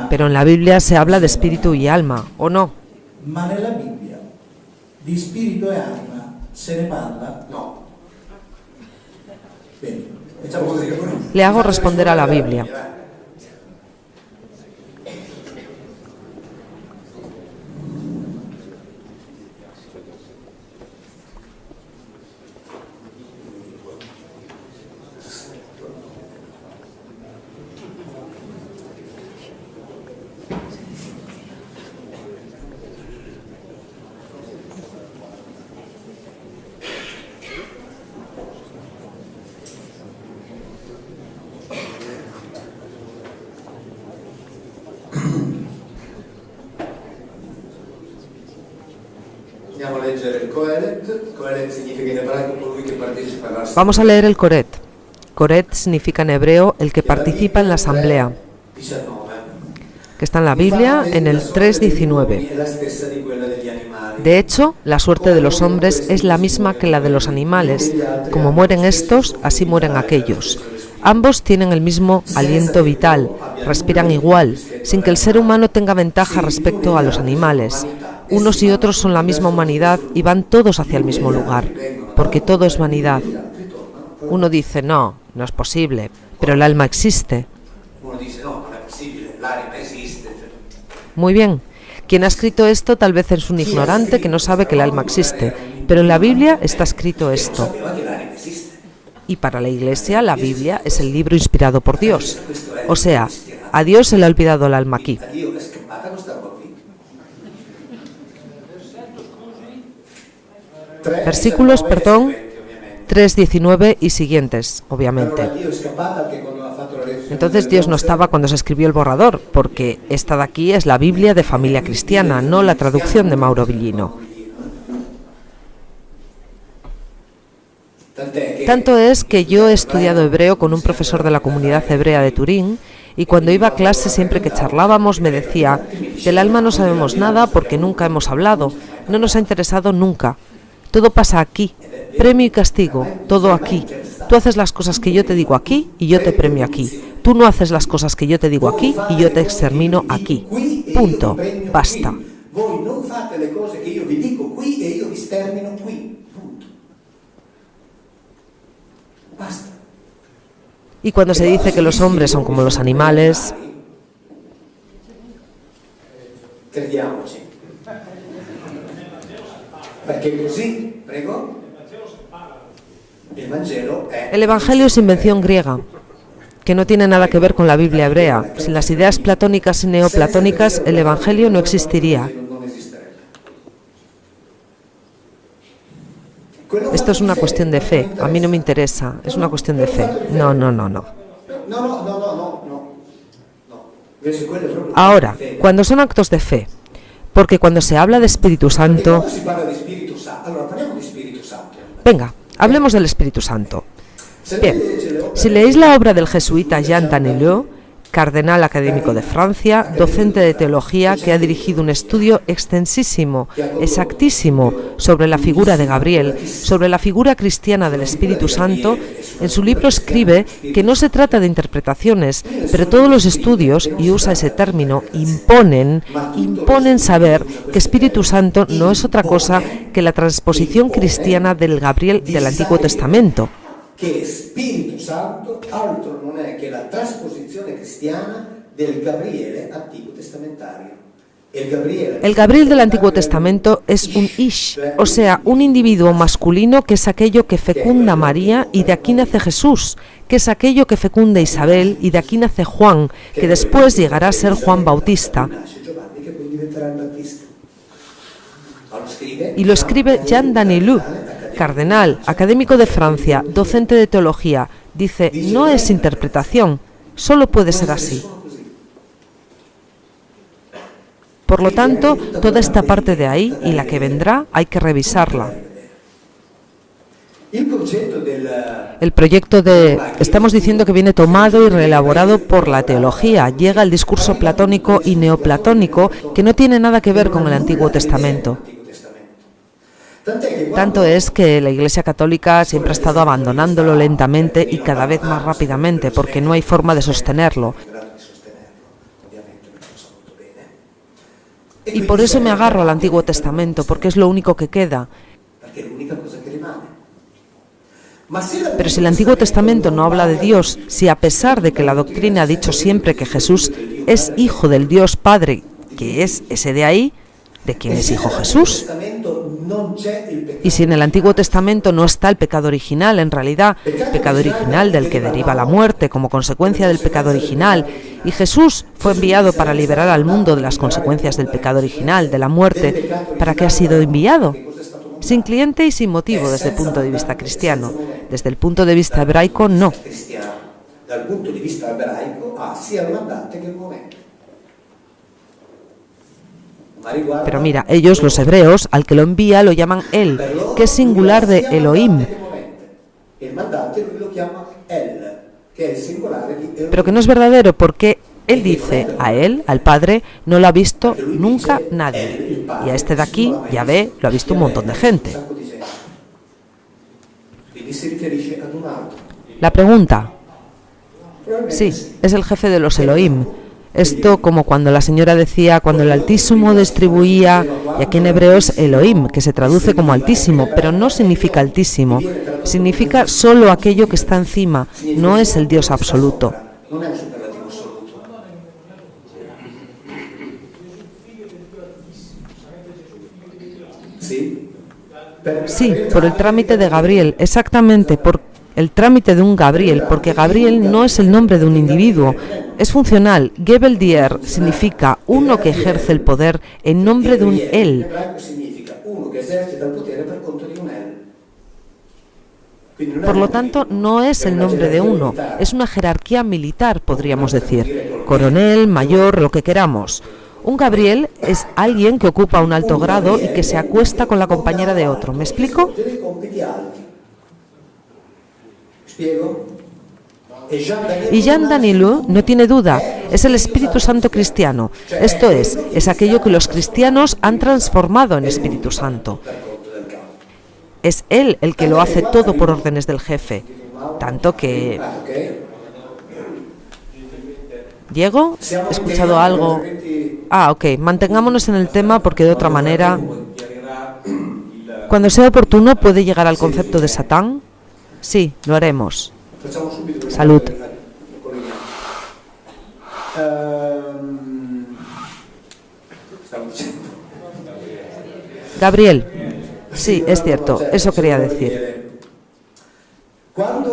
pero en la Biblia se habla de espíritu y alma, ¿o no? Ma nella Bibbia di spirito e anima se ne parla? No. Bene, facciamo così. Le hago responder a la Biblia. Vamos a leer el Coret. Coret significa en hebreo el que participa en la asamblea, que está en la Biblia en el 3:19. De hecho, la suerte de los hombres es la misma que la de los animales. Como mueren estos, así mueren aquellos. Ambos tienen el mismo aliento vital, respiran igual, sin que el ser humano tenga ventaja respecto a los animales. Unos y otros son la misma humanidad y van todos hacia el mismo lugar, porque todo es vanidad. Uno dice, no es posible, pero el alma existe. Muy bien, quien ha escrito esto tal vez es un ignorante que no sabe que el alma existe, pero en la Biblia está escrito esto. Y para la Iglesia, la Biblia es el libro inspirado por Dios. O sea, a Dios se le ha olvidado el alma aquí. Versículos, 3:19 y siguientes, obviamente. Entonces Dios no estaba cuando se escribió el borrador, porque esta de aquí es la Biblia de Familia Cristiana, no la traducción de Mauro Villino. Tanto es que yo he estudiado hebreo con un profesor de la comunidad hebrea de Turín, y cuando iba a clase siempre que charlábamos me decía, del alma no sabemos nada porque nunca hemos hablado, no nos ha interesado nunca. Todo pasa aquí, premio y castigo, todo aquí. Tú haces las cosas que yo te digo aquí y yo te premio aquí. Tú no haces las cosas que yo te digo aquí y yo te extermino aquí. Punto. Basta. Y cuando se dice que los hombres son como los animales, el Evangelio es invención griega, que no tiene nada que ver con la Biblia hebrea. Sin las ideas platónicas y neoplatónicas, el Evangelio no existiría. Esto es una cuestión de fe. A mí no me interesa. Es una cuestión de fe. No. Ahora, cuando son actos de fe, porque cuando se habla de Espíritu Santo... Venga, hablemos del Espíritu Santo. Bien, si leéis la obra del jesuita Jean Danielou, cardenal académico de Francia, docente de teología que ha dirigido un estudio extensísimo, exactísimo, sobre la figura de Gabriel, sobre la figura cristiana del Espíritu Santo, en su libro escribe que no se trata de interpretaciones, pero todos los estudios, y usa ese término, imponen saber que Espíritu Santo no es otra cosa que la transposición cristiana del Gabriel del Antiguo Testamento. Che Spirito Santo altro non è che la trasposizione cristiana del Gabriele Antico Testamentario. El Gabriel del Antiguo Testamento es un Ish, o sea, un individuo masculino que es aquello que fecunda a María y de aquí nace Jesús, que es aquello que fecunda a Isabel y de aquí nace Juan, que después llegará a ser Juan Bautista. Y lo escribe Jean Danielou, cardenal, académico de Francia, docente de teología. Dice, no es interpretación, Solo puede ser así. Por lo tanto, toda esta parte de ahí y la que vendrá hay que revisarla. El proyecto estamos diciendo que viene tomado y reelaborado por la teología. Llega el discurso platónico y neoplatónico que no tiene nada que ver con el Antiguo Testamento. Tanto es que la Iglesia Católica siempre ha estado abandonándolo lentamente y cada vez más rápidamente porque no hay forma de sostenerlo. Y por eso me agarro al Antiguo Testamento, porque es lo único que queda. Pero si el Antiguo Testamento no habla de Dios, si a pesar de que la doctrina ha dicho siempre que Jesús es hijo del Dios Padre, que es ese de ahí, ¿de quién es hijo Jesús? Y si en el Antiguo Testamento no está el pecado original, en realidad, pecado original del que deriva la muerte como consecuencia del pecado original, y Jesús fue enviado para liberar al mundo de las consecuencias del pecado original, de la muerte, ¿para qué ha sido enviado? Sin cliente y sin motivo desde el punto de vista cristiano. Desde el punto de vista hebraico, no. Pero mira, ellos, los hebreos, al que lo envía lo llaman él, que es singular de Elohim. Pero que no es verdadero porque él dice a él, al Padre, no lo ha visto nunca nadie. Y a este de aquí, Yahvé, lo ha visto un montón de gente. La pregunta. Sí, es el jefe de los Elohim. Esto como cuando la señora decía, cuando el Altísimo distribuía, y aquí en hebreo es Elohim, que se traduce como Altísimo, pero no significa Altísimo, significa solo aquello que está encima, no es el Dios absoluto. Sí, por el trámite de Gabriel, exactamente, por el trámite de un Gabriel, porque Gabriel no es el nombre de un individuo, es funcional. Gebel Dier significa uno que ejerce el poder en nombre de un él. Por lo tanto, no es el nombre de uno, es una jerarquía militar, podríamos decir, coronel, mayor, lo que queramos. Un Gabriel es alguien que ocupa un alto grado y que se acuesta con la compañera de otro. ¿Me explico? Y Jean Danilou no tiene duda, es el Espíritu Santo cristiano. Esto es aquello que los cristianos han transformado en Espíritu Santo. Es él el que lo hace todo por órdenes del jefe. Tanto que... ¿Diego? ¿He escuchado algo? Ah, ok, mantengámonos en el tema porque de otra manera... Cuando sea oportuno, ¿puede llegar al concepto de Satán? Sí, lo haremos. Salud. Gabriel. Sí, es cierto, eso quería decir.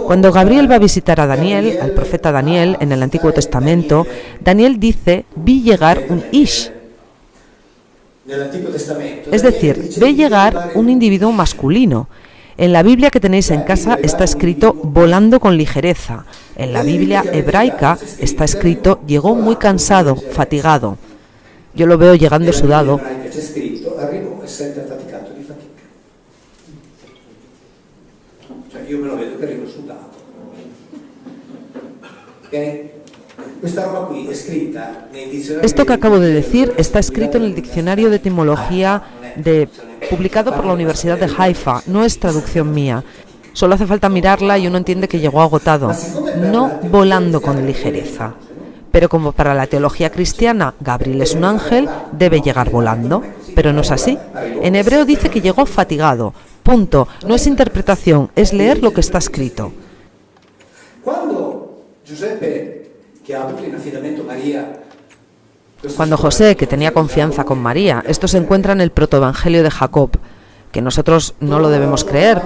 Cuando Gabriel va a visitar a Daniel, al profeta Daniel, en el Antiguo Testamento, Daniel dice, vi llegar un Ish. Es decir, ve llegar un individuo masculino. En la Biblia que tenéis en casa está escrito volando con ligereza. En la Biblia hebraica está escrito llegó muy cansado, fatigado. Yo lo veo llegando sudado. Esto que acabo de decir está escrito en el diccionario de etimología publicado por la Universidad de Haifa. No es traducción mía. Solo hace falta mirarla y uno entiende que llegó agotado. No volando con ligereza. Pero como para la teología cristiana Gabriel es un ángel, debe llegar volando. Pero no es así. En hebreo dice que llegó fatigado. Punto. No es interpretación, es leer lo que está escrito. Cuando José, que tenía confianza con María, esto se encuentra en el protoevangelio de Jacob, que nosotros no lo debemos creer,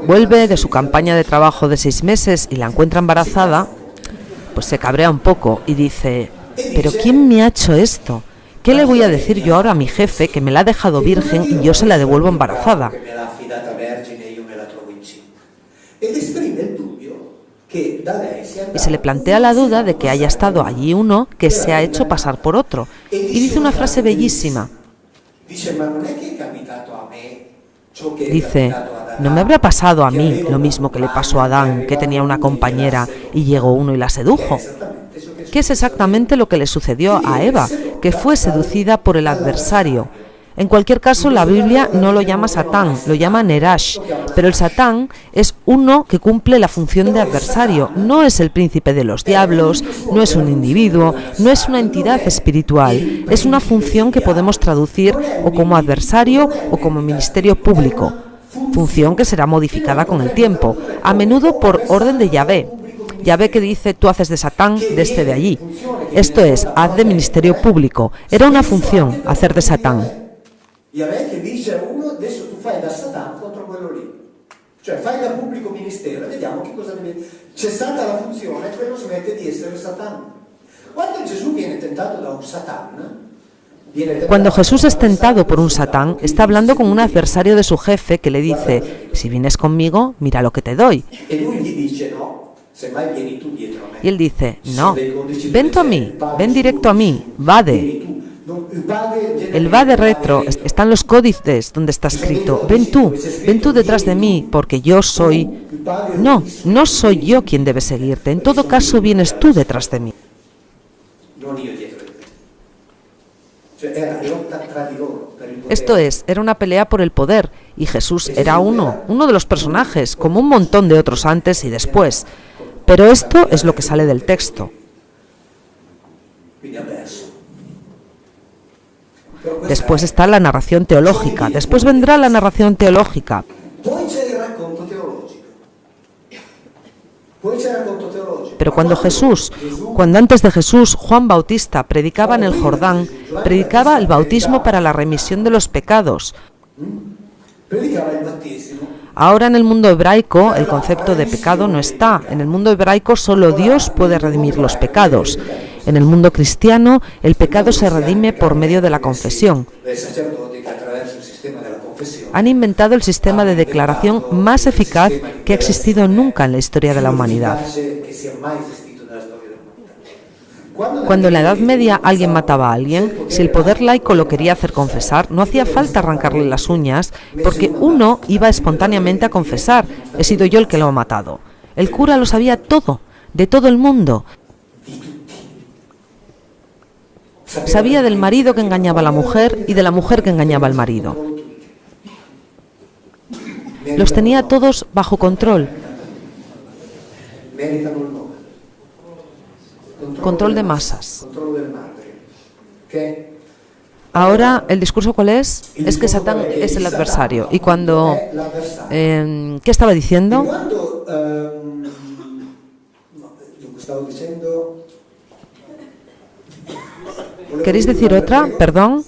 vuelve de su campaña de trabajo de 6 meses y la encuentra embarazada, pues se cabrea un poco y dice, ¿pero quién me ha hecho esto? ¿Qué le voy a decir yo ahora a mi jefe que me la ha dejado virgen y yo se la devuelvo embarazada? Y se le plantea la duda de que haya estado allí uno que se ha hecho pasar por otro. Y dice una frase bellísima. Dice, ¿no me habrá pasado a mí lo mismo que le pasó a Adán, que tenía una compañera y llegó uno y la sedujo? ¿Qué es exactamente lo que le sucedió a Eva, que fue seducida por el adversario? En cualquier caso, la Biblia no lo llama Satán, lo llama Nerash, pero el Satán es uno que cumple la función de adversario, no es el príncipe de los diablos, no es un individuo, no es una entidad espiritual, es una función que podemos traducir o como adversario o como ministerio público, función que será modificada con el tiempo, a menudo por orden de Yahvé. Yahvé que dice, tú haces de Satán desde de allí. Esto es, haz de ministerio público. Era una función, hacer de Satán. Yahvé che dice a uno, adesso tu fai da Satana contro quello lì. Cioè fai da pubblico ministero, vediamo che cosa deve... C'è stata la funzione, quello smette di essere Satana. Quando Gesù viene tentato da un Satana... Cuando Jesús es tentado por un Satán, está hablando con un adversario de su jefe que le dice, si vienes conmigo, mira lo que te doy. Y él dice, no, ven tú a mí, ven directo a mí, vade. El vade retro está en los códices donde está escrito, ven tú detrás de mí, porque yo soy... No soy yo quien debe seguirte, en todo caso vienes tú detrás de mí. Esto es, era una pelea por el poder, y Jesús era uno de los personajes, como un montón de otros antes y después. Pero esto es lo que sale del texto. Después está la narración teológica, después vendrá la narración teológica. Pero cuando antes de Jesús, Juan Bautista predicaba en el Jordán, predicaba el bautismo para la remisión de los pecados. Ahora en el mundo hebraico el concepto de pecado no está. En el mundo hebraico solo Dios puede redimir los pecados. En el mundo cristiano el pecado se redime por medio de la confesión. Han inventado el sistema de declaración más eficaz que ha existido nunca en la historia de la humanidad. Cuando en la Edad Media alguien mataba a alguien, si el poder laico lo quería hacer confesar, no hacía falta arrancarle las uñas, porque uno iba espontáneamente a confesar, he sido yo el que lo ha matado. El cura lo sabía todo, de todo el mundo. Sabía del marido que engañaba a la mujer y de la mujer que engañaba al marido. Los tenía todos bajo control. Control de masas. Ahora, ¿el discurso cuál es? Es que Satán es el adversario. Y cuando... ¿qué estaba diciendo? ¿Queréis decir otra? ¿Perdón?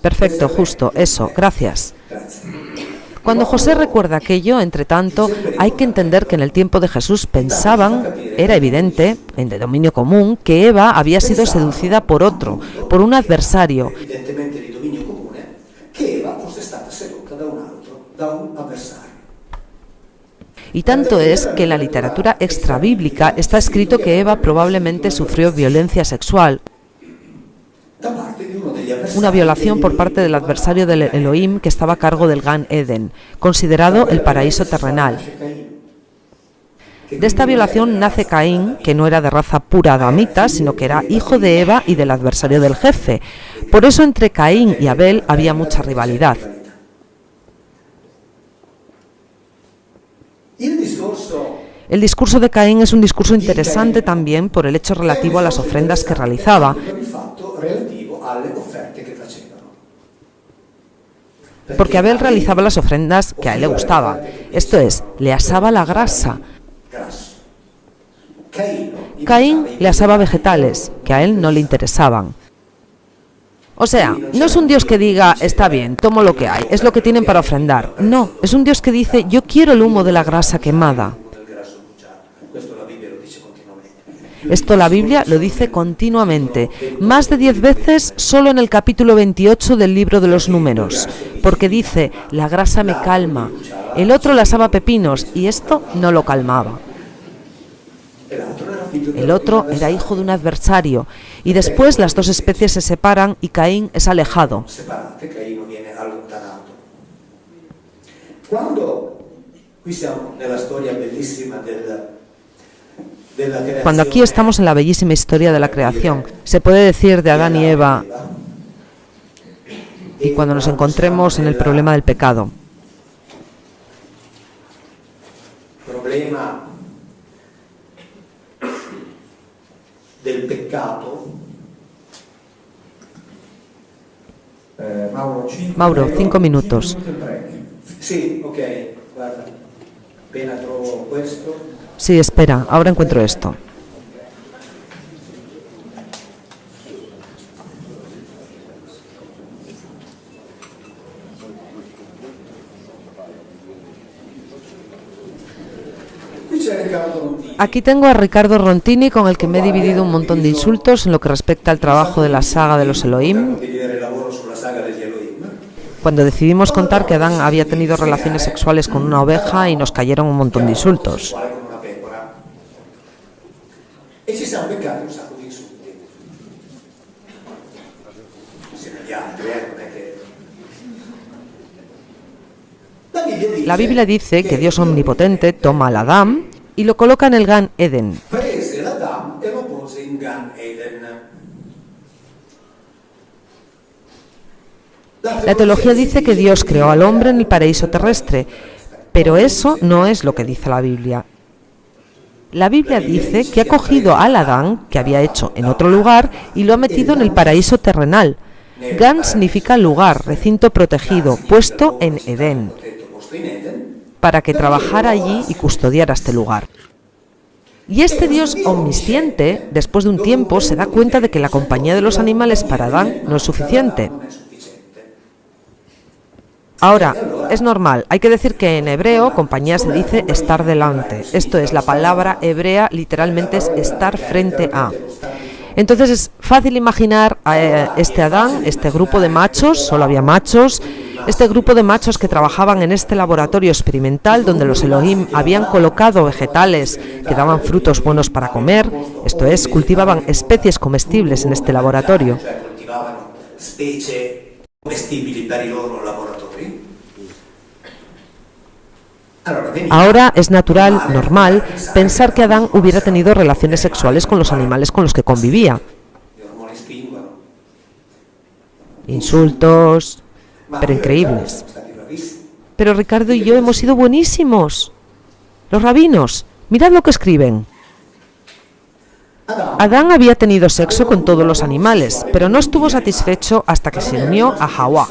Perfecto, justo, eso, gracias. Cuando José recuerda aquello, entre tanto, hay que entender que en el tiempo de Jesús pensaban, era evidente, de dominio común, que Eva había sido seducida por otro, por un adversario. Y tanto es que en la literatura extrabíblica está escrito que Eva probablemente sufrió violencia sexual. Una violación por parte del adversario del Elohim que estaba a cargo del Gan Eden, considerado el paraíso terrenal. De esta violación nace Caín, que no era de raza pura adamita, sino que era hijo de Eva y del adversario del jefe. Por eso entre Caín y Abel había mucha rivalidad. El discurso de Caín es un discurso interesante también por el hecho relativo a las ofrendas que realizaba. Porque Abel realizaba las ofrendas que a él le gustaban, esto es, le asaba la grasa. Caín le asaba vegetales, que a él no le interesaban. O sea, no es un Dios que diga, está bien, tomo lo que hay, es lo que tienen para ofrendar. No, es un Dios que dice, yo quiero el humo de la grasa quemada. Esto la Biblia lo dice continuamente, más de 10 veces solo en el capítulo 28 del libro de los Números, porque dice, la grasa me calma, el otro le asaba pepinos y esto no lo calmaba. El otro era hijo de un adversario, y después las dos especies se separan y Caín es alejado. Separate, Caino viene allontanato. Quando qui siamo nella storia bellissima della creazione. Cuando aquí estamos en la bellísima historia de la creación, se puede decir de Adán y Eva, y cuando nos encontremos en el problema del pecado. Problema del peccato. Mauro, 5 minutos. Sì, ok, guarda, appena trovo questo. Sí, espera, ahora encuentro esto. Qui c'è Riccardo Rontini. Aquí tengo a Ricardo Rontini, con el que me he dividido un montón de insultos en lo que respecta al trabajo de la saga de los Elohim, Condividere il lavoro sulla saga degli Elohim. cuando decidimos contar que Adán había tenido relaciones sexuales con una oveja y nos cayeron un montón de insultos. Con una pecora. E ci siamo beccati un sacco di insulti. Insieme agli altri, non è che... La Biblia dice que Dios omnipotente toma al Adán y lo coloca en el Gan Eden. Prese l'Adam e lo pose in Gan Eden. La teología dice que Dios creó al hombre en el paraíso terrestre, pero eso no es lo que dice la Biblia. La Biblia dice que ha cogido al Adán, que había hecho en otro lugar, y lo ha metido en el paraíso terrenal. Gan significa lugar, recinto protegido, puesto en Edén, para que trabajara allí y custodiara este lugar. Y este Dios omnisciente, después de un tiempo, se da cuenta de que la compañía de los animales para Adán no es suficiente. Ahora, es normal, hay que decir que en hebreo compañía se dice estar delante. Esto es, la palabra hebrea literalmente es estar frente a. Entonces es fácil imaginar a este Adán, este grupo de machos, solo había machos, este grupo de machos que trabajaban en este laboratorio experimental donde los Elohim habían colocado vegetales que daban frutos buenos para comer, esto es, cultivaban especies comestibles en este laboratorio. Ahora es natural, normal, pensar que Adán hubiera tenido relaciones sexuales con los animales con los que convivía. Insultos, pero increíbles. Pero Ricardo y yo hemos sido buenísimos. Los rabinos, mirad lo que escriben. Adán había tenido sexo con todos los animales, pero no estuvo satisfecho hasta que se unió a Hawá.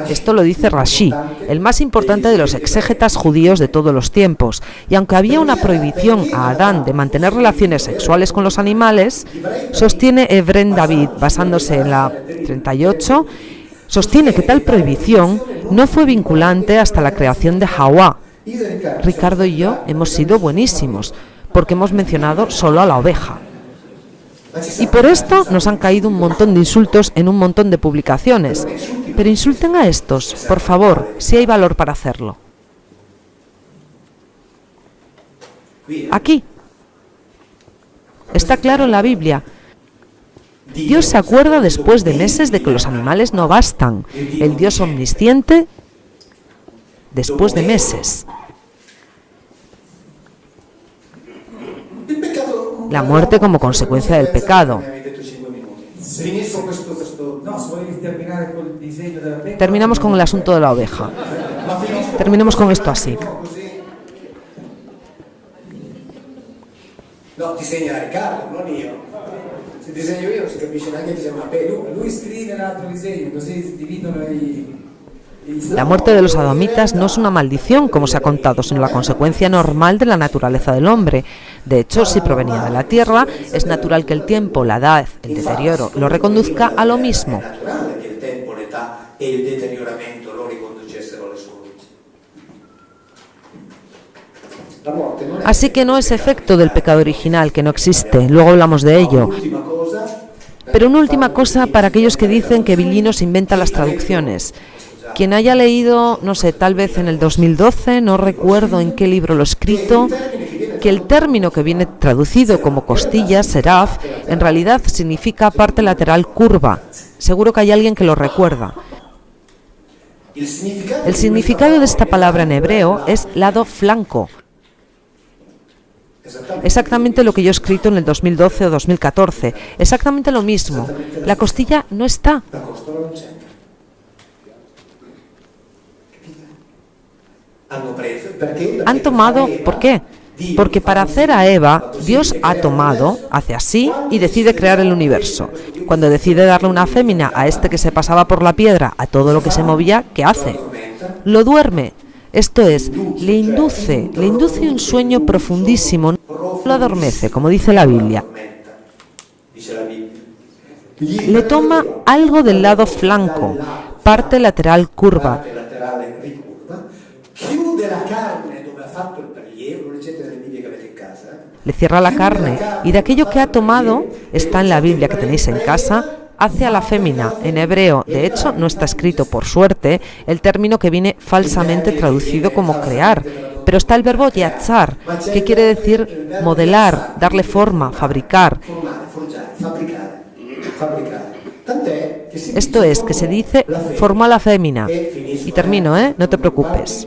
Esto lo dice Rashi, el más importante de los exégetas judíos de todos los tiempos, y aunque había una prohibición a Adán de mantener relaciones sexuales con los animales, sostiene Evren David, basándose en la 38, sostiene que tal prohibición no fue vinculante hasta la creación de Hawá. Ricardo y yo hemos sido buenísimos, porque hemos mencionado solo a la oveja. Y por esto nos han caído un montón de insultos en un montón de publicaciones. Pero insulten a estos, por favor, si hay valor para hacerlo. Aquí. Está claro en la Biblia. Dios se acuerda después de meses de que los animales no bastan. El Dios omnisciente, después de meses. La muerte como consecuencia del pecado. Terminamos con el asunto de la oveja. Terminemos con esto así. No, disegna Riccardo, non io. Se disegno io non si capisce neanche che siamo a pelo. Lui scrive l'altro disegno, così si dividono i... La muerte de los adamitas no es una maldición, como se ha contado, sino la consecuencia normal de la naturaleza del hombre. De hecho, si provenía de la tierra, es natural que el tiempo, la edad, el deterioro, lo reconduzca a lo mismo. Así que no es efecto del pecado original, que no existe, luego hablamos de ello. Pero una última cosa para aquellos que dicen que Villino se inventa las traducciones. Quien haya leído, no sé, tal vez en el 2012, no recuerdo en qué libro lo he escrito, que el término que viene traducido como costilla, seraf, en realidad significa parte lateral curva. Seguro que hay alguien que lo recuerda. El significado de esta palabra en hebreo es lado flanco. Exactamente lo que yo he escrito en el 2012 o 2014. Exactamente lo mismo. La costilla no está. Han tomado, ¿por qué? Porque para hacer a Eva, Dios ha tomado, hace así y decide crear el universo. Cuando decide darle una fémina a este que se pasaba por la piedra, a todo lo que se movía, ¿qué hace? Lo duerme. Esto es, le induce un sueño profundísimo, no lo adormece, como dice la Biblia. Le toma algo del lado flanco, parte lateral curva. Le cierra la carne y de aquello que ha tomado, está en la Biblia que tenéis en casa, hace a la fémina. En hebreo, de hecho, no está escrito, por suerte, el término que viene falsamente traducido como crear, pero está el verbo yatzar, que quiere decir modelar, darle forma, fabricar. Esto es, que se dice formó a la fémina. Y termino, no te preocupes.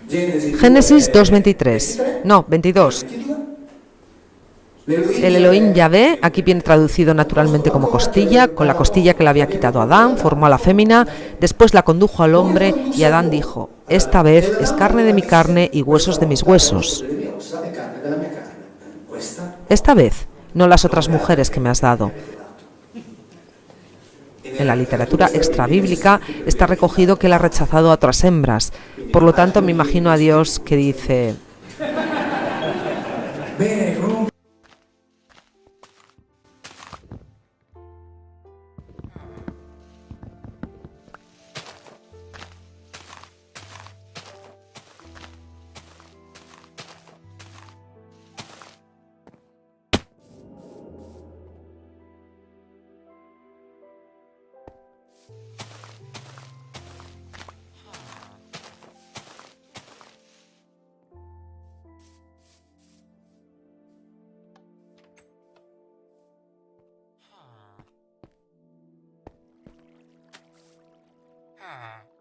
Génesis 2:23. No, 22. El Elohim Yahvé, aquí viene traducido naturalmente como costilla, con la costilla que le había quitado a Adán, formó a la fémina, después la condujo al hombre y Adán dijo, esta vez es carne de mi carne y huesos de mis huesos. Esta vez, no las otras mujeres que me has dado. En la literatura extrabíblica está recogido que él ha rechazado a otras hembras. Por lo tanto, me imagino a Dios que dice... Ah.